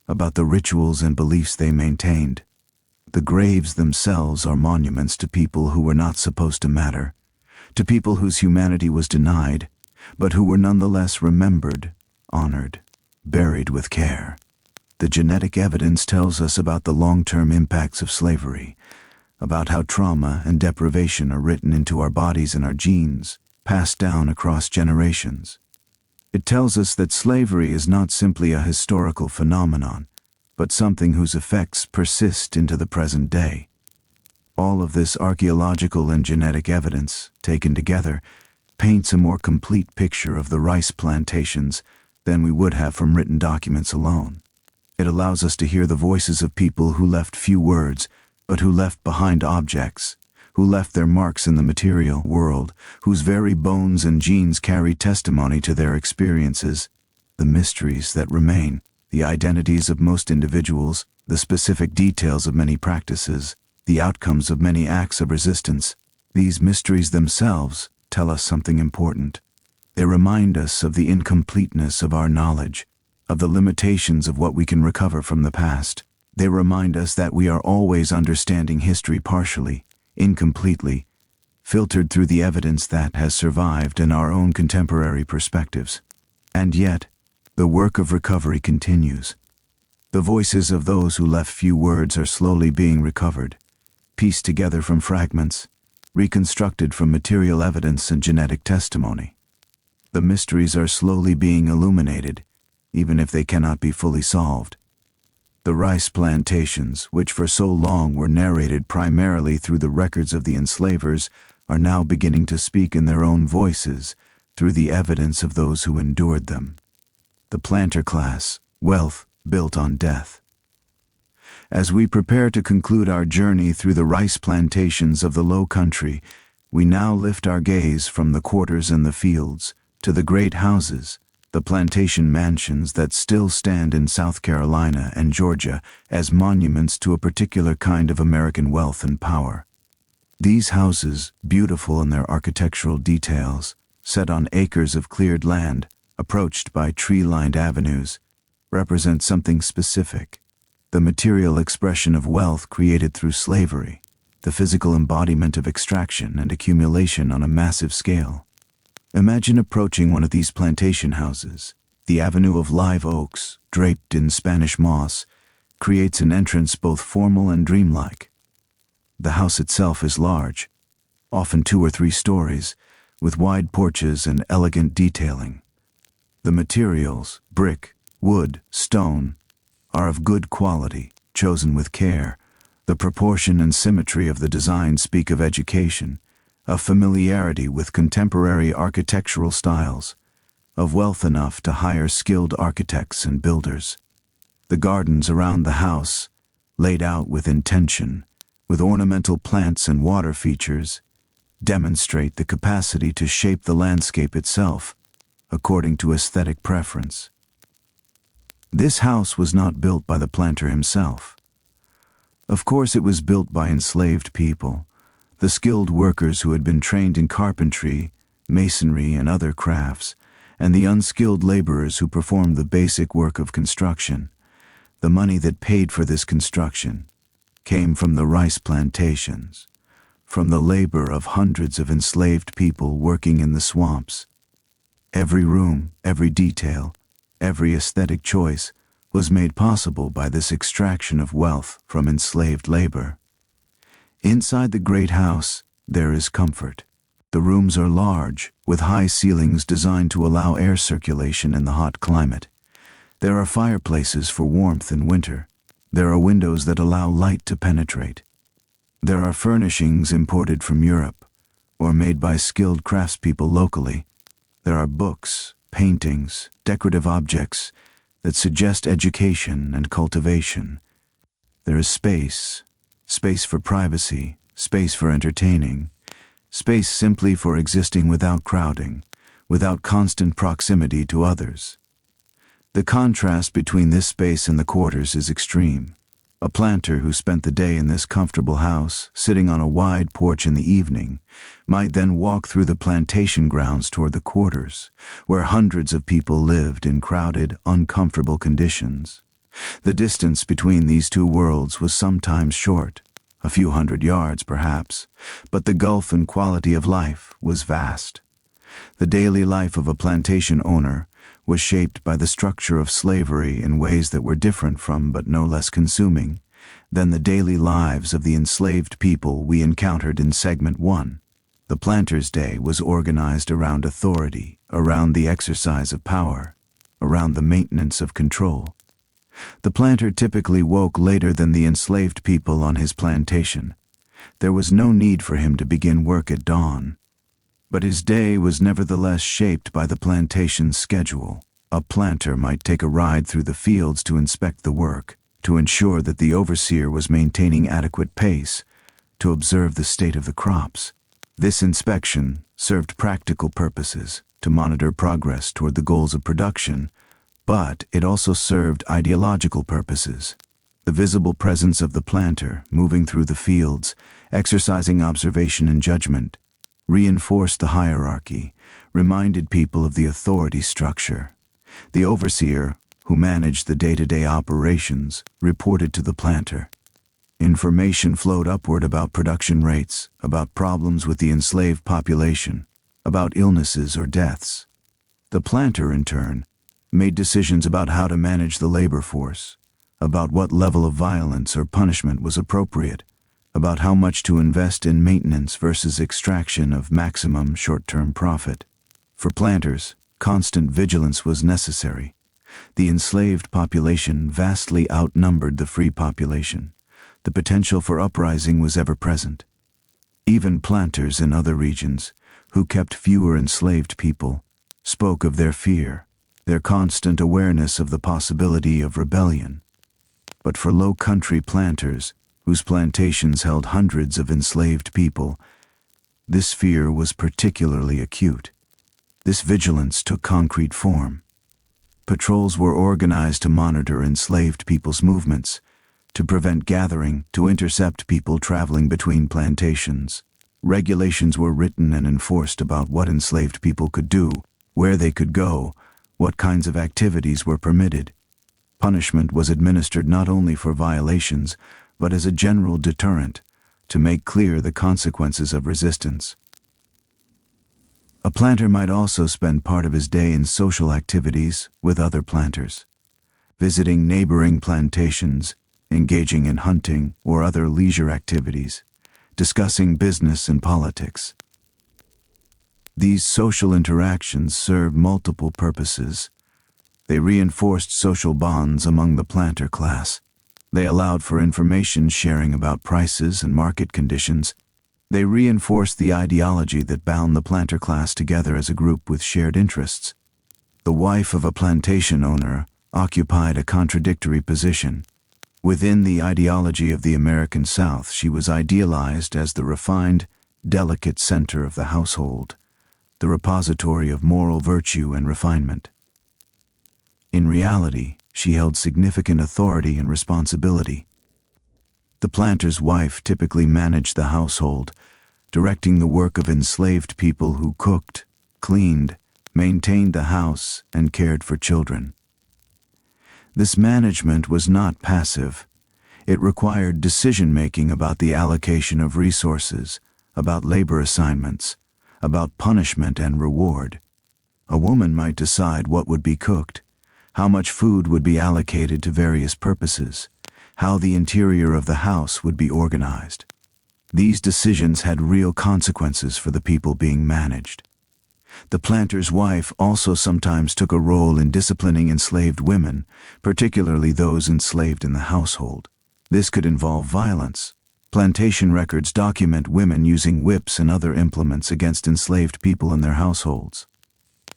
about the rituals and beliefs they maintained. The graves themselves are monuments to people who were not supposed to matter, to people whose humanity was denied, but who were nonetheless remembered, honored, buried with care. The genetic evidence tells us about the long-term impacts of slavery, about how trauma and deprivation are written into our bodies and our genes, passed down across generations. It tells us that slavery is not simply a historical phenomenon, but something whose effects persist into the present day. All of this archaeological and genetic evidence, taken together, paints a more complete picture of the rice plantations than we would have from written documents alone. It allows us to hear the voices of people who left few words, but who left behind objects, who left their marks in the material world, whose very bones and genes carry testimony to their experiences, the mysteries that remain, the identities of most individuals, the specific details of many practices, the outcomes of many acts of resistance. These mysteries themselves tell us something important. They remind us of the incompleteness of our knowledge, of the limitations of what we can recover from the past. They remind us that we are always understanding history partially, incompletely, filtered through the evidence that has survived in our own contemporary perspectives. And yet, the work of recovery continues. The voices of those who left few words are slowly being recovered, pieced together from fragments, reconstructed from material evidence and genetic testimony. The mysteries are slowly being illuminated, even if they cannot be fully solved. The rice plantations, which for so long were narrated primarily through the records of the enslavers, are now beginning to speak in their own voices through the evidence of those who endured them. The planter class, wealth built on death. As we prepare to conclude our journey through the rice plantations of the Lowcountry, we now lift our gaze from the quarters and the fields to the great houses, the plantation mansions that still stand in South Carolina and Georgia as monuments to a particular kind of American wealth and power. These houses, beautiful in their architectural details, set on acres of cleared land, approached by tree-lined avenues, represent something specific: the material expression of wealth created through slavery, the physical embodiment of extraction and accumulation on a massive scale. Imagine approaching one of these plantation houses. The avenue of live oaks, draped in Spanish moss, creates an entrance both formal and dreamlike. The house itself is large, often 2 or 3 stories, with wide porches and elegant detailing. The materials, brick, wood, stone, are of good quality, chosen with care. The proportion and symmetry of the design speak of education, of familiarity with contemporary architectural styles, of wealth enough to hire skilled architects and builders. The gardens around the house, laid out with intention, with ornamental plants and water features, demonstrate the capacity to shape the landscape itself, according to aesthetic preference. This house was not built by the planter himself. Of course, it was built by enslaved people, the skilled workers who had been trained in carpentry, masonry, and other crafts, and the unskilled laborers who performed the basic work of construction. The money that paid for this construction came from the rice plantations, from the labor of hundreds of enslaved people working in the swamps. Every room, every detail, every aesthetic choice was made possible by this extraction of wealth from enslaved labor. Inside the great house, there is comfort. The rooms are large, with high ceilings designed to allow air circulation in the hot climate. There are fireplaces for warmth in winter. There are windows that allow light to penetrate. There are furnishings imported from Europe, or made by skilled craftspeople locally. There are books, paintings, decorative objects that suggest education and cultivation. There is space for privacy, space for entertaining, space simply for existing without crowding, without constant proximity to others. The contrast between this space and the quarters is extreme. A planter who spent the day in this comfortable house, sitting on a wide porch in the evening, might then walk through the plantation grounds toward the quarters, where hundreds of people lived in crowded, uncomfortable conditions. The distance between these two worlds was sometimes short, a few hundred yards perhaps, but the gulf in quality of life was vast. The daily life of a plantation owner was shaped by the structure of slavery in ways that were different from but no less consuming than the daily lives of the enslaved people we encountered in Segment 1. The planter's day was organized around authority, around the exercise of power, around the maintenance of control. The planter typically woke later than the enslaved people on his plantation. There was no need for him to begin work at dawn. But his day was nevertheless shaped by the plantation's schedule. A planter might take a ride through the fields to inspect the work, to ensure that the overseer was maintaining adequate pace, to observe the state of the crops. This inspection served practical purposes, to monitor progress toward the goals of production, but it also served ideological purposes. The visible presence of the planter, moving through the fields, exercising observation and judgment, reinforced the hierarchy, reminded people of the authority structure. The overseer, who managed the day-to-day operations, reported to the planter. Information flowed upward about production rates, about problems with the enslaved population, about illnesses or deaths. The planter, in turn, made decisions about how to manage the labor force, about what level of violence or punishment was appropriate, about how much to invest in maintenance versus extraction of maximum short-term profit. For planters, constant vigilance was necessary. The enslaved population vastly outnumbered the free population. The potential for uprising was ever present. Even planters in other regions, who kept fewer enslaved people, spoke of their fear, their constant awareness of the possibility of rebellion. But for Lowcountry planters, whose plantations held hundreds of enslaved people, this fear was particularly acute. This vigilance took concrete form. Patrols were organized to monitor enslaved people's movements, to prevent gathering, to intercept people traveling between plantations. Regulations were written and enforced about what enslaved people could do, where they could go, what kinds of activities were permitted. Punishment was administered not only for violations, but as a general deterrent, to make clear the consequences of resistance. A planter might also spend part of his day in social activities with other planters, visiting neighboring plantations, engaging in hunting or other leisure activities, discussing business and politics. These social interactions served multiple purposes. They reinforced social bonds among the planter class. They allowed for information sharing about prices and market conditions. They reinforced the ideology that bound the planter class together as a group with shared interests. The wife of a plantation owner occupied a contradictory position. Within the ideology of the American South, she was idealized as the refined, delicate center of the household, the repository of moral virtue and refinement. In reality, she held significant authority and responsibility. The planter's wife typically managed the household, directing the work of enslaved people who cooked, cleaned, maintained the house, and cared for children. This management was not passive. It required decision-making about the allocation of resources, about labor assignments, about punishment and reward. A woman might decide what would be cooked, how much food would be allocated to various purposes, how the interior of the house would be organized. These decisions had real consequences for the people being managed. The planter's wife also sometimes took a role in disciplining enslaved women, particularly those enslaved in the household. This could involve violence. Plantation records document women using whips and other implements against enslaved people in their households.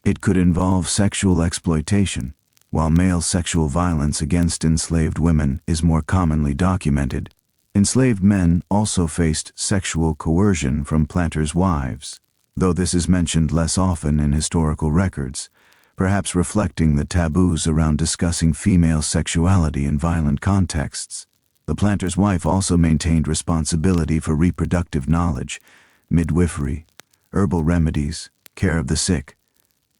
It could involve sexual exploitation. While male sexual violence against enslaved women is more commonly documented, enslaved men also faced sexual coercion from planters' wives, though this is mentioned less often in historical records, perhaps reflecting the taboos around discussing female sexuality in violent contexts. The planter's wife also maintained responsibility for reproductive knowledge, midwifery, herbal remedies, care of the sick.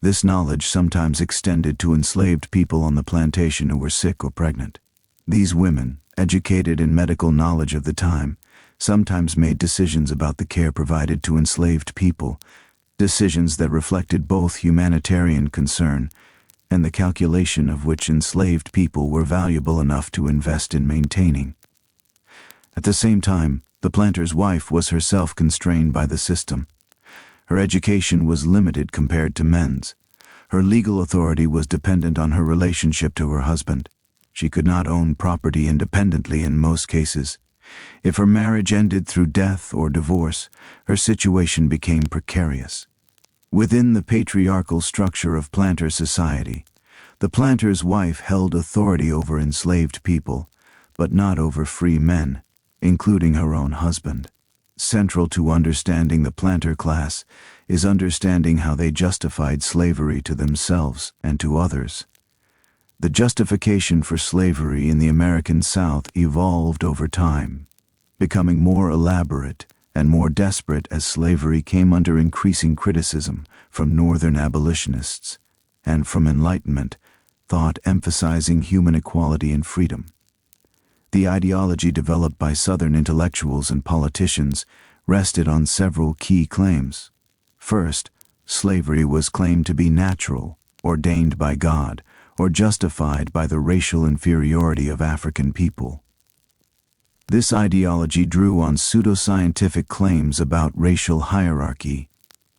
This knowledge sometimes extended to enslaved people on the plantation who were sick or pregnant. These women, educated in medical knowledge of the time, sometimes made decisions about the care provided to enslaved people, decisions that reflected both humanitarian concern and the calculation of which enslaved people were valuable enough to invest in maintaining. At the same time, the planter's wife was herself constrained by the system. Her education was limited compared to men's. Her legal authority was dependent on her relationship to her husband. She could not own property independently in most cases. If her marriage ended through death or divorce, her situation became precarious. Within the patriarchal structure of planter society, the planter's wife held authority over enslaved people, but not over free men, including her own husband. Central to understanding the planter class is understanding how they justified slavery to themselves and to others. The justification for slavery in the American South evolved over time, becoming more elaborate and more desperate as slavery came under increasing criticism from Northern abolitionists and from Enlightenment thought emphasizing human equality and freedom. The ideology developed by Southern intellectuals and politicians rested on several key claims. First, slavery was claimed to be natural, ordained by God, or justified by the racial inferiority of African people. This ideology drew on pseudoscientific claims about racial hierarchy,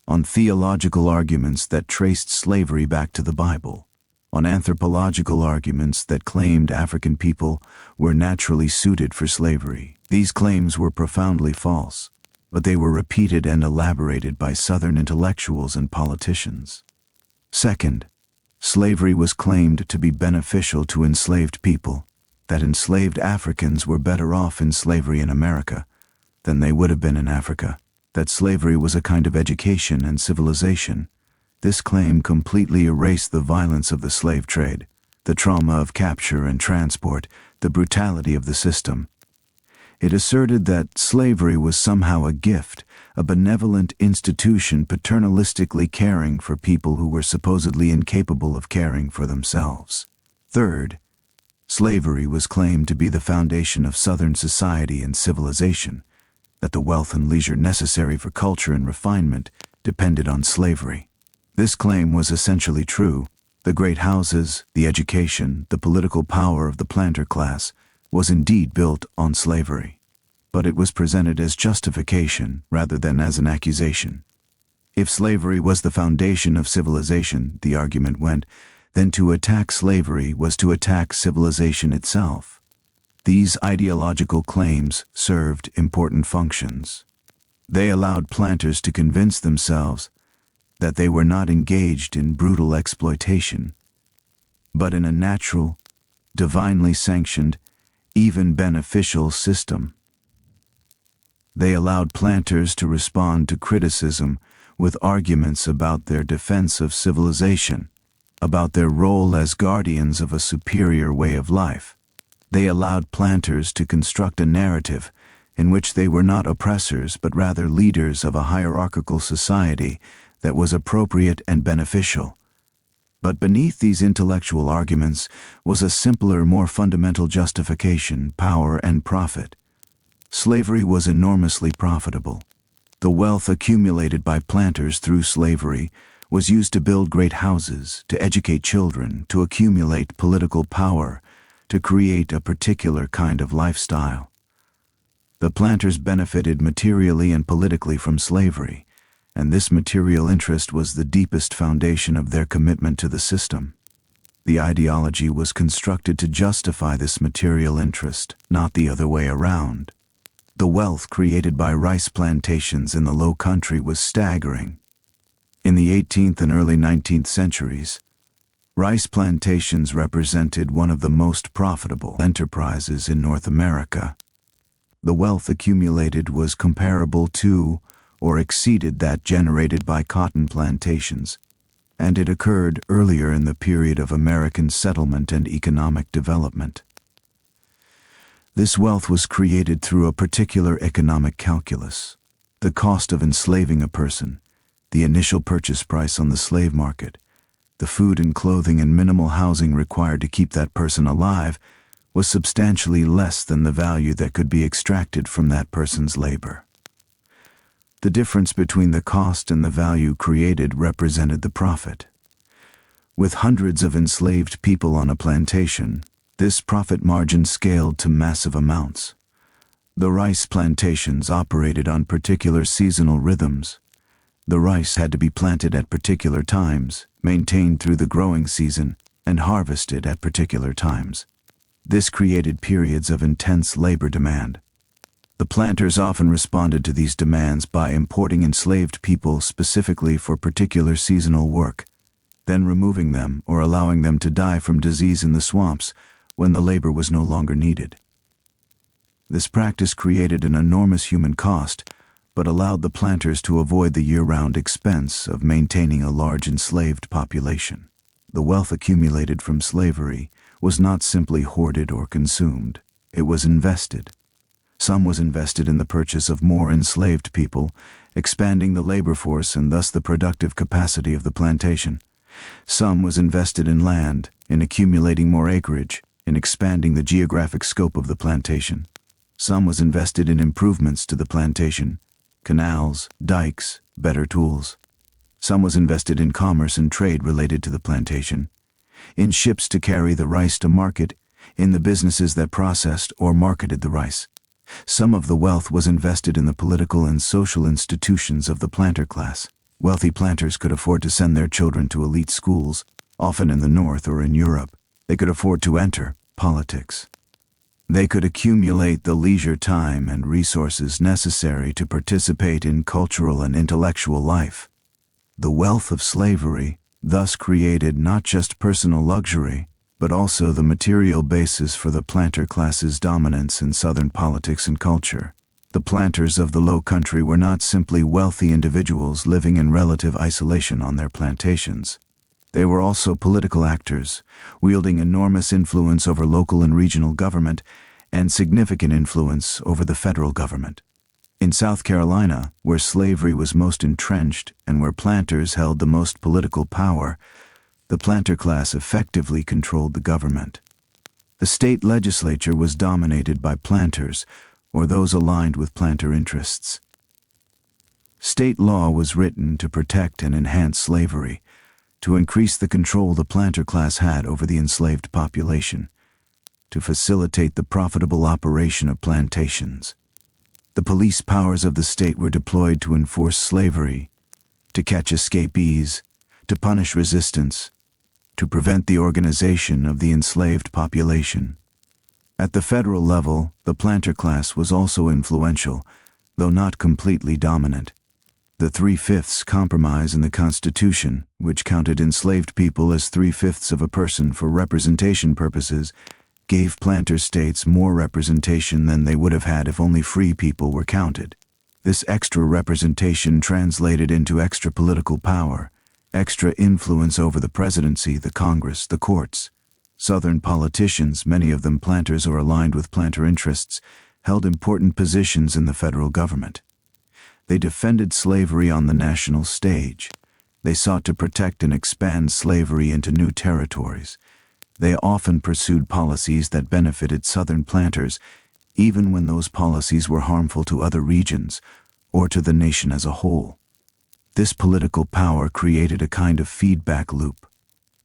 on theological arguments that traced slavery back to the Bible, on anthropological arguments that claimed African people were naturally suited for slavery. These claims were profoundly false, but they were repeated and elaborated by Southern intellectuals and politicians. Second, slavery was claimed to be beneficial to enslaved people, that enslaved Africans were better off in slavery in America than they would have been in Africa, that slavery was a kind of education and civilization. This claim completely erased the violence of the slave trade, the trauma of capture and transport, the brutality of the system. It asserted that slavery was somehow a gift, a benevolent institution paternalistically caring for people who were supposedly incapable of caring for themselves. Third, slavery was claimed to be the foundation of Southern society and civilization, that the wealth and leisure necessary for culture and refinement depended on slavery. This claim was essentially true. The great houses, the education, the political power of the planter class was indeed built on slavery, but it was presented as justification rather than as an accusation. If slavery was the foundation of civilization, the argument went, then to attack slavery was to attack civilization itself. These ideological claims served important functions. They allowed planters to convince themselves that they were not engaged in brutal exploitation, but in a natural, divinely sanctioned, even beneficial system. They allowed planters to respond to criticism with arguments about their defense of civilization, about their role as guardians of a superior way of life. They allowed planters to construct a narrative in which they were not oppressors but rather leaders of a hierarchical society that was appropriate and beneficial. But beneath these intellectual arguments was a simpler, more fundamental justification: power and profit. Slavery was enormously profitable. The wealth accumulated by planters through slavery was used to build great houses, to educate children, to accumulate political power, to create a particular kind of lifestyle. The planters benefited materially and politically from slavery, and this material interest was the deepest foundation of their commitment to the system. The ideology was constructed to justify this material interest, not the other way around. The wealth created by rice plantations in the Lowcountry was staggering. In the 18th and early 19th centuries, rice plantations represented one of the most profitable enterprises in North America. The wealth accumulated was comparable to or exceeded that generated by cotton plantations, and it occurred earlier in the period of American settlement and economic development. This wealth was created through a particular economic calculus: the cost of enslaving a person, the initial purchase price on the slave market, the food and clothing and minimal housing required to keep that person alive was substantially less than the value that could be extracted from that person's labor. The difference between the cost and the value created represented the profit. With hundreds of enslaved people on a plantation, this profit margin scaled to massive amounts. The rice plantations operated on particular seasonal rhythms. The rice had to be planted at particular times, maintained through the growing season, and harvested at particular times. This created periods of intense labor demand. The planters often responded to these demands by importing enslaved people specifically for particular seasonal work, then removing them or allowing them to die from disease in the swamps when the labor was no longer needed. This practice created an enormous human cost, but allowed the planters to avoid the year-round expense of maintaining a large enslaved population. The wealth accumulated from slavery was not simply hoarded or consumed. It was invested. Some was invested in the purchase of more enslaved people, expanding the labor force and thus the productive capacity of the plantation. Some was invested in land, in accumulating more acreage, in expanding the geographic scope of the plantation. Some was invested in improvements to the plantation: canals, dikes, better tools. Some was invested in commerce and trade related to the plantation, in ships to carry the rice to market, in the businesses that processed or marketed the rice. Some of the wealth was invested in the political and social institutions of the planter class. Wealthy planters could afford to send their children to elite schools, often in the North or in Europe. They could afford to enter politics. They could accumulate the leisure time and resources necessary to participate in cultural and intellectual life. The wealth of slavery thus created not just personal luxury, but also the material basis for the planter class's dominance in Southern politics and culture. The planters of the Lowcountry were not simply wealthy individuals living in relative isolation on their plantations. They were also political actors, wielding enormous influence over local and regional government and significant influence over the federal government. In South Carolina, where slavery was most entrenched and where planters held the most political power, the planter class effectively controlled the government. The state legislature was dominated by planters or those aligned with planter interests. State law was written to protect and enhance slavery, to increase the control the planter class had over the enslaved population, to facilitate the profitable operation of plantations. The police powers of the state were deployed to enforce slavery, to catch escapees, to punish resistance, to prevent the organization of the enslaved population. At the federal level, the planter class was also influential, though not completely dominant. The 3/5 compromise in the Constitution, which counted enslaved people as 3/5 of a person for representation purposes, gave planter states more representation than they would have had if only free people were counted. This extra representation translated into extra political power, extra influence over the presidency, the Congress, the courts. Southern politicians, many of them planters or aligned with planter interests, held important positions in the federal government. They defended slavery on the national stage. They sought to protect and expand slavery into new territories. They often pursued policies that benefited Southern planters, even when those policies were harmful to other regions or to the nation as a whole. This political power created a kind of feedback loop.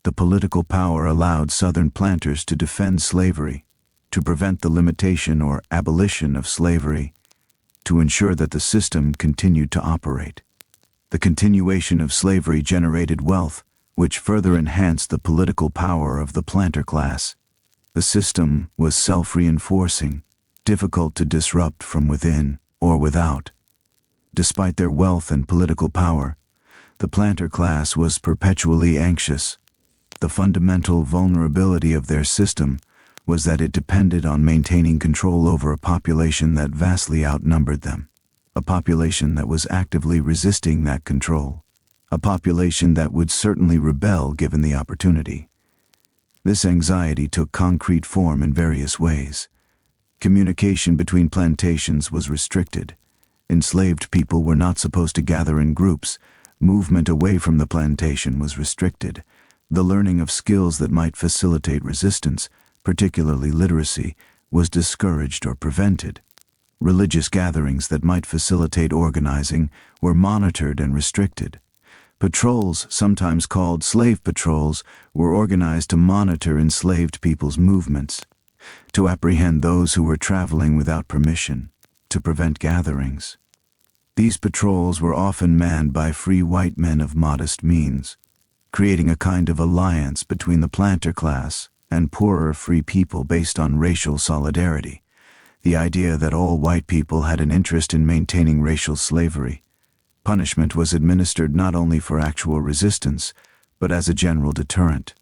The political power allowed Southern planters to defend slavery, to prevent the limitation or abolition of slavery, to ensure that the system continued to operate. The continuation of slavery generated wealth, which further enhanced the political power of the planter class. The system was self-reinforcing, difficult to disrupt from within or without. Despite their wealth and political power, the planter class was perpetually anxious. The fundamental vulnerability of their system was that it depended on maintaining control over a population that vastly outnumbered them, a population that was actively resisting that control, a population that would certainly rebel given the opportunity. This anxiety took concrete form in various ways. Communication between plantations was restricted. Enslaved people were not supposed to gather in groups. Movement away from the plantation was restricted. The learning of skills that might facilitate resistance, particularly literacy, was discouraged or prevented. Religious gatherings that might facilitate organizing were monitored and restricted. Patrols, sometimes called slave patrols, were organized to monitor enslaved people's movements, to apprehend those who were traveling without permission, to prevent gatherings. These patrols were often manned by free white men of modest means, creating a kind of alliance between the planter class and poorer free people based on racial solidarity, the idea that all white people had an interest in maintaining racial slavery. Punishment was administered not only for actual resistance, but as a general deterrent.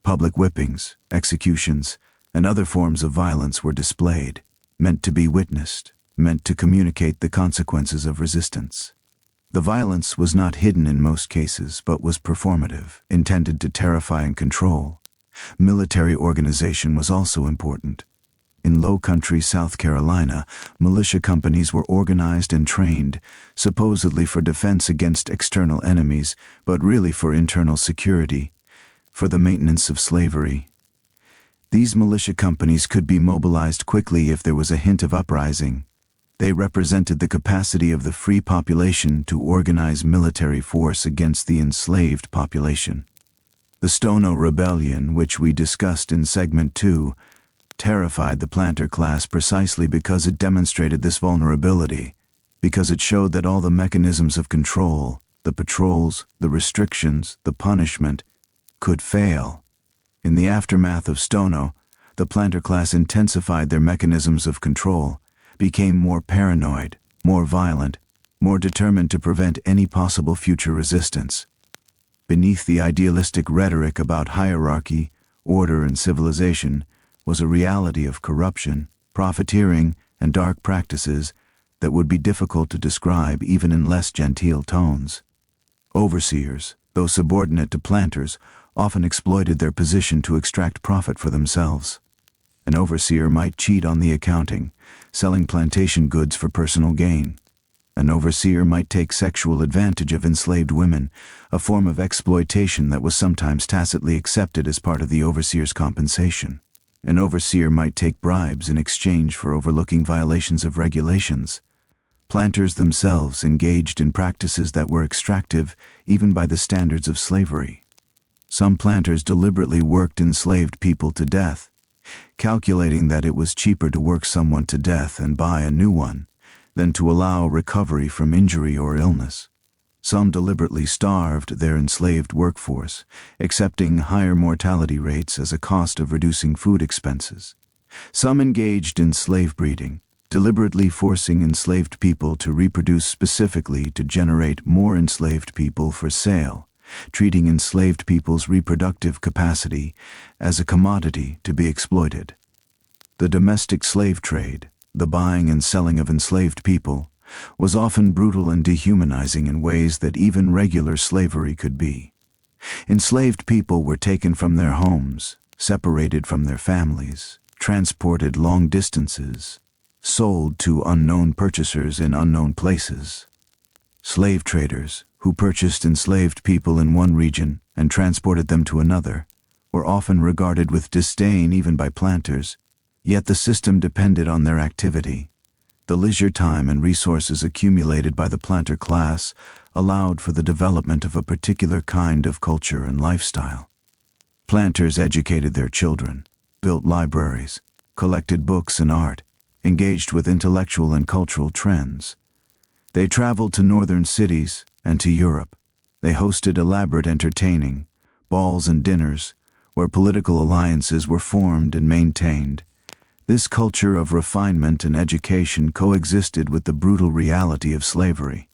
Public whippings, executions, and other forms of violence were displayed, meant to be witnessed, meant to communicate the consequences of resistance. The violence was not hidden in most cases, but was performative, intended to terrify and control. Military organization was also important. In Lowcountry, South Carolina, militia companies were organized and trained, supposedly for defense against external enemies, but really for internal security, for the maintenance of slavery. These militia companies could be mobilized quickly if there was a hint of uprising. They represented the capacity of the free population to organize military force against the enslaved population. The Stono Rebellion, which we discussed in segment 2, terrified the planter class precisely because it demonstrated this vulnerability, because it showed that all the mechanisms of control, the patrols, the restrictions, the punishment, could fail. In the aftermath of Stono, the planter class intensified their mechanisms of control, became more paranoid, more violent, more determined to prevent any possible future resistance. Beneath the idealistic rhetoric about hierarchy, order, and civilization was a reality of corruption, profiteering, and dark practices that would be difficult to describe even in less genteel tones. Overseers, though subordinate to planters, often exploited their position to extract profit for themselves. An overseer might cheat on the accounting, selling plantation goods for personal gain. An overseer might take sexual advantage of enslaved women, a form of exploitation that was sometimes tacitly accepted as part of the overseer's compensation. An overseer might take bribes in exchange for overlooking violations of regulations. Planters themselves engaged in practices that were extractive even by the standards of slavery. Some planters deliberately worked enslaved people to death, calculating that it was cheaper to work someone to death and buy a new one than to allow recovery from injury or illness. Some deliberately starved their enslaved workforce, accepting higher mortality rates as a cost of reducing food expenses. Some engaged in slave breeding, deliberately forcing enslaved people to reproduce specifically to generate more enslaved people for sale, treating enslaved people's reproductive capacity as a commodity to be exploited. The domestic slave trade, the buying and selling of enslaved people, was often brutal and dehumanizing in ways that even regular slavery could be. Enslaved people were taken from their homes, separated from their families, transported long distances, sold to unknown purchasers in unknown places. Slave traders, who purchased enslaved people in one region and transported them to another, were often regarded with disdain even by planters, yet the system depended on their activity. The leisure time and resources accumulated by the planter class allowed for the development of a particular kind of culture and lifestyle. Planters educated their children, built libraries, collected books and art, engaged with intellectual and cultural trends. They traveled to northern cities and to Europe. They hosted elaborate entertaining, balls and dinners, where political alliances were formed and maintained. This culture of refinement and education coexisted with the brutal reality of slavery.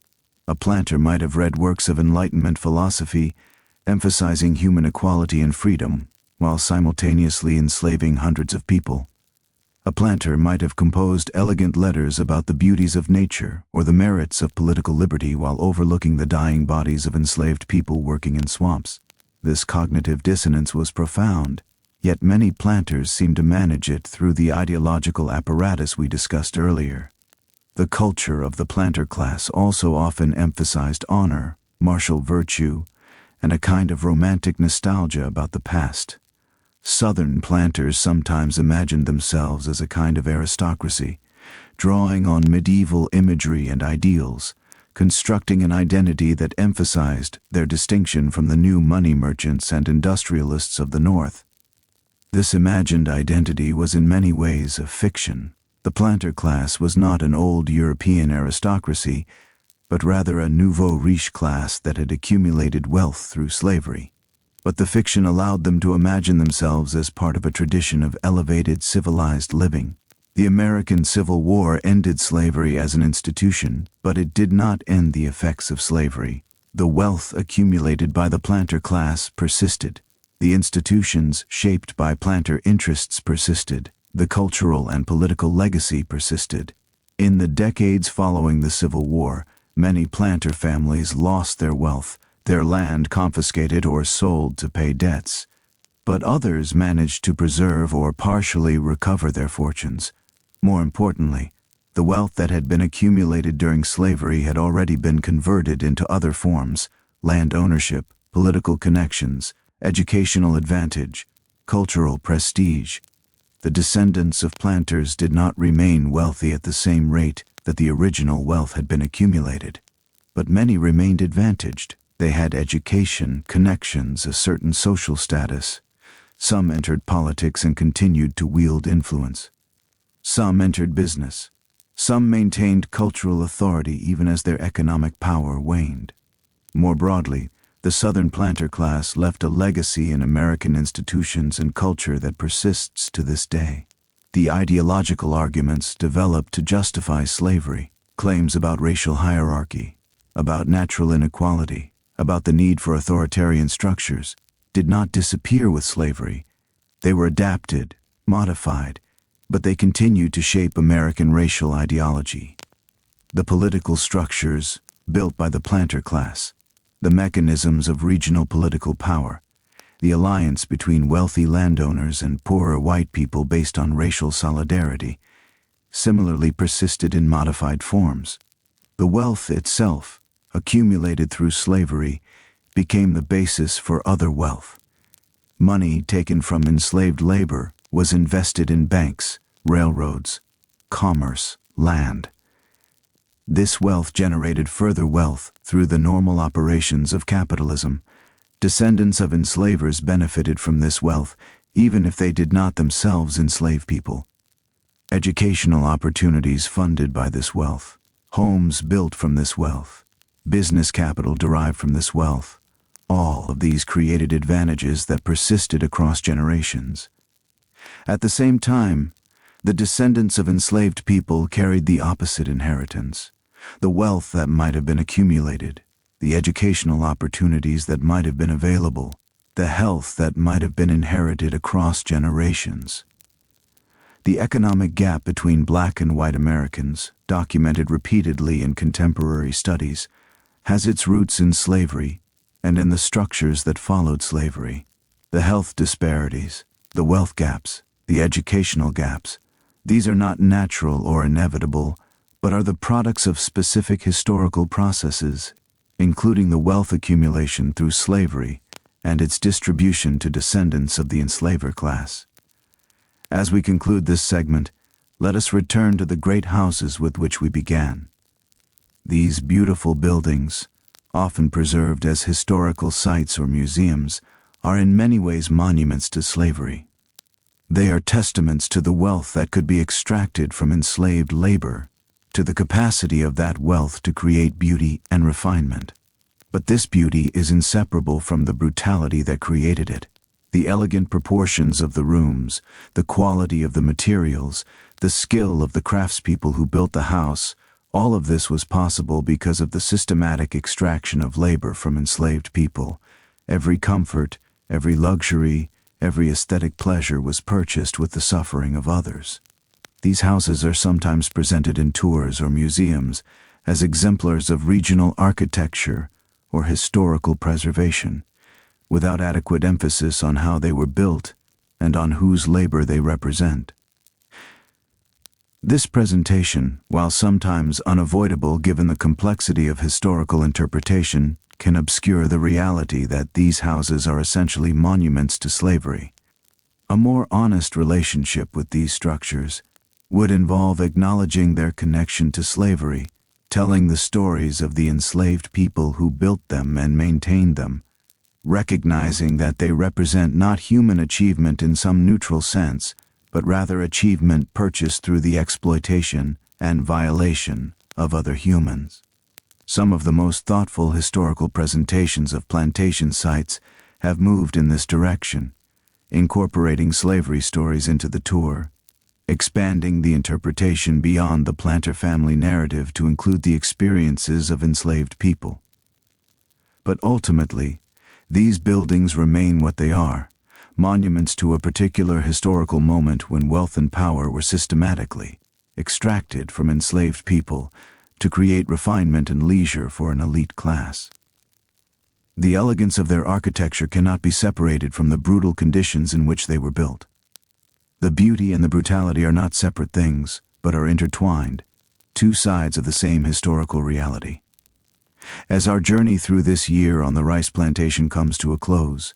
A planter might have read works of Enlightenment philosophy, emphasizing human equality and freedom, while simultaneously enslaving hundreds of people. A planter might have composed elegant letters about the beauties of nature or the merits of political liberty while overlooking the dying bodies of enslaved people working in swamps. This cognitive dissonance was profound, yet many planters seemed to manage it through the ideological apparatus we discussed earlier. The culture of the planter class also often emphasized honor, martial virtue, and a kind of romantic nostalgia about the past. Southern planters sometimes imagined themselves as a kind of aristocracy, drawing on medieval imagery and ideals, constructing an identity that emphasized their distinction from the new money merchants and industrialists of the North. This imagined identity was in many ways a fiction. The planter class was not an old European aristocracy, but rather a nouveau riche class that had accumulated wealth through slavery. But the fiction allowed them to imagine themselves as part of a tradition of elevated, civilized living. The American Civil War ended slavery as an institution, but it did not end the effects of slavery. The wealth accumulated by the planter class persisted. The institutions shaped by planter interests persisted. The cultural and political legacy persisted. In the decades following the Civil War, many planter families lost their wealth, their land confiscated or sold to pay debts. But others managed to preserve or partially recover their fortunes. More importantly, the wealth that had been accumulated during slavery had already been converted into other forms: land ownership, political connections, educational advantage, cultural prestige. The descendants of planters did not remain wealthy at the same rate that the original wealth had been accumulated. But many remained advantaged. They had education, connections, a certain social status. Some entered politics and continued to wield influence. Some entered business. Some maintained cultural authority even as their economic power waned. More broadly, the Southern planter class left a legacy in American institutions and culture that persists to this day. The ideological arguments developed to justify slavery, claims about racial hierarchy, about natural inequality, about the need for authoritarian structures, did not disappear with slavery. They were adapted, modified, but they continued to shape American racial ideology. The political structures built by the planter class, the mechanisms of regional political power, the alliance between wealthy landowners and poorer white people based on racial solidarity, similarly persisted in modified forms. The wealth itself, accumulated through slavery, became the basis for other wealth. Money taken from enslaved labor was invested in banks, railroads, commerce, land. This wealth generated further wealth through the normal operations of capitalism. Descendants of enslavers benefited from this wealth, even if they did not themselves enslave people. Educational opportunities funded by this wealth, homes built from this wealth, business capital derived from this wealth, all of these created advantages that persisted across generations. At the same time, the descendants of enslaved people carried the opposite inheritance: the wealth that might have been accumulated, the educational opportunities that might have been available, the health that might have been inherited across generations. The economic gap between black and white Americans, documented repeatedly in contemporary studies, has its roots in slavery and in the structures that followed slavery. The health disparities, the wealth gaps, the educational gaps, these are not natural or inevitable, but are the products of specific historical processes, including the wealth accumulation through slavery and its distribution to descendants of the enslaver class. As we conclude this segment, let us return to the great houses with which we began. These beautiful buildings, often preserved as historical sites or museums, are in many ways monuments to slavery. They are testaments to the wealth that could be extracted from enslaved labor, to the capacity of that wealth to create beauty and refinement. But this beauty is inseparable from the brutality that created it. The elegant proportions of the rooms, the quality of the materials, the skill of the craftspeople who built the house, all of this was possible because of the systematic extraction of labor from enslaved people. Every comfort, every luxury, every aesthetic pleasure was purchased with the suffering of others. These houses are sometimes presented in tours or museums as exemplars of regional architecture or historical preservation, without adequate emphasis on how they were built and on whose labor they represent. This presentation, while sometimes unavoidable given the complexity of historical interpretation, can obscure the reality that these houses are essentially monuments to slavery. A more honest relationship with these structures would involve acknowledging their connection to slavery, telling the stories of the enslaved people who built them and maintained them, recognizing that they represent not human achievement in some neutral sense, but rather achievement purchased through the exploitation and violation of other humans. Some of the most thoughtful historical presentations of plantation sites have moved in this direction, incorporating slavery stories into the tour, expanding the interpretation beyond the planter family narrative to include the experiences of enslaved people. But ultimately, these buildings remain what they are, monuments to a particular historical moment when wealth and power were systematically extracted from enslaved people to create refinement and leisure for an elite class. The elegance of their architecture cannot be separated from the brutal conditions in which they were built. The beauty and the brutality are not separate things, but are intertwined, two sides of the same historical reality. As our journey through this year on the rice plantation comes to a close,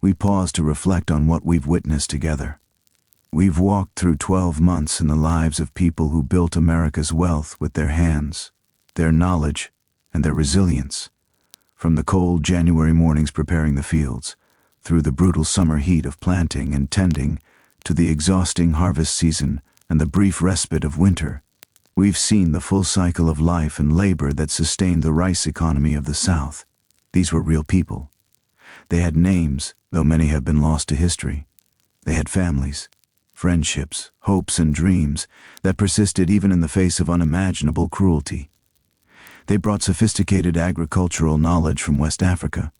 we pause to reflect on what we've witnessed together. We've walked through 12 months in the lives of people who built America's wealth with their hands, their knowledge, and their resilience. From the cold January mornings preparing the fields, through the brutal summer heat of planting and tending, to the exhausting harvest season and the brief respite of winter, we've seen the full cycle of life and labor that sustained the rice economy of the South. These were real people. They had names, though many have been lost to history. They had families, friendships, hopes, and dreams that persisted even in the face of unimaginable cruelty. They brought sophisticated agricultural knowledge from West Africa,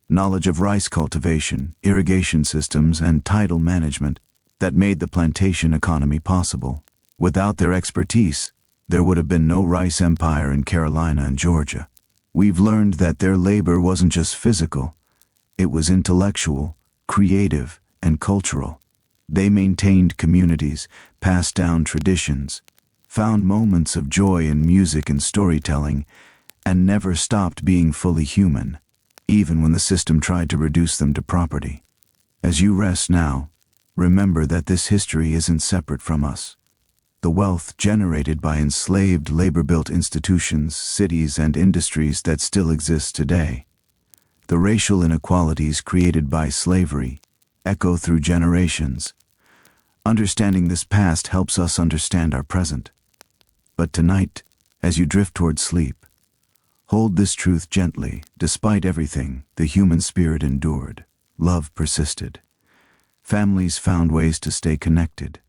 knowledge of rice cultivation, irrigation systems, and tidal management that made the plantation economy possible. Without their expertise, there would have been no rice empire in Carolina and Georgia. We've learned that their labor wasn't just physical, it was intellectual, creative, and cultural. They maintained communities, passed down traditions, found moments of joy in music and storytelling, and never stopped being fully human, even when the system tried to reduce them to property. As you rest now, remember that this history isn't separate from us. The wealth generated by enslaved labor-built institutions, cities, and industries that still exist today, the racial inequalities created by slavery, echo through generations. Understanding this past helps us understand our present. But tonight, as you drift toward sleep, hold this truth gently. Despite everything, the human spirit endured. Love persisted. Families found ways to stay connected.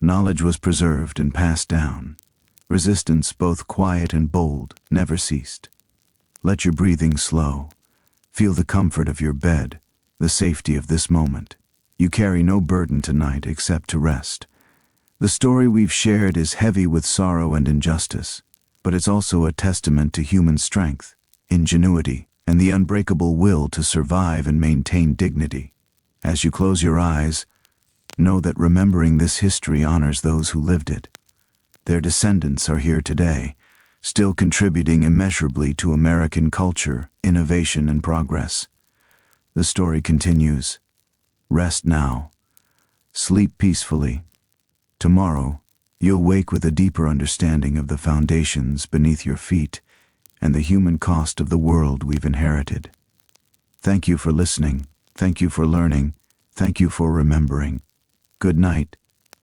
Knowledge was preserved and passed down. Resistance, both quiet and bold, never ceased. Let your breathing slow. Feel the comfort of your bed, the safety of this moment. You carry no burden tonight except to rest. The story we've shared is heavy with sorrow and injustice, but it's also a testament to human strength, ingenuity, and the unbreakable will to survive and maintain dignity. As you close your eyes, know that remembering this history honors those who lived it. Their descendants are here today, still contributing immeasurably to American culture, innovation, and progress. The story continues. Rest now. Sleep peacefully. Tomorrow, you'll wake with a deeper understanding of the foundations beneath your feet and the human cost of the world we've inherited. Thank you for listening. Thank you for learning. Thank you for remembering. Good night.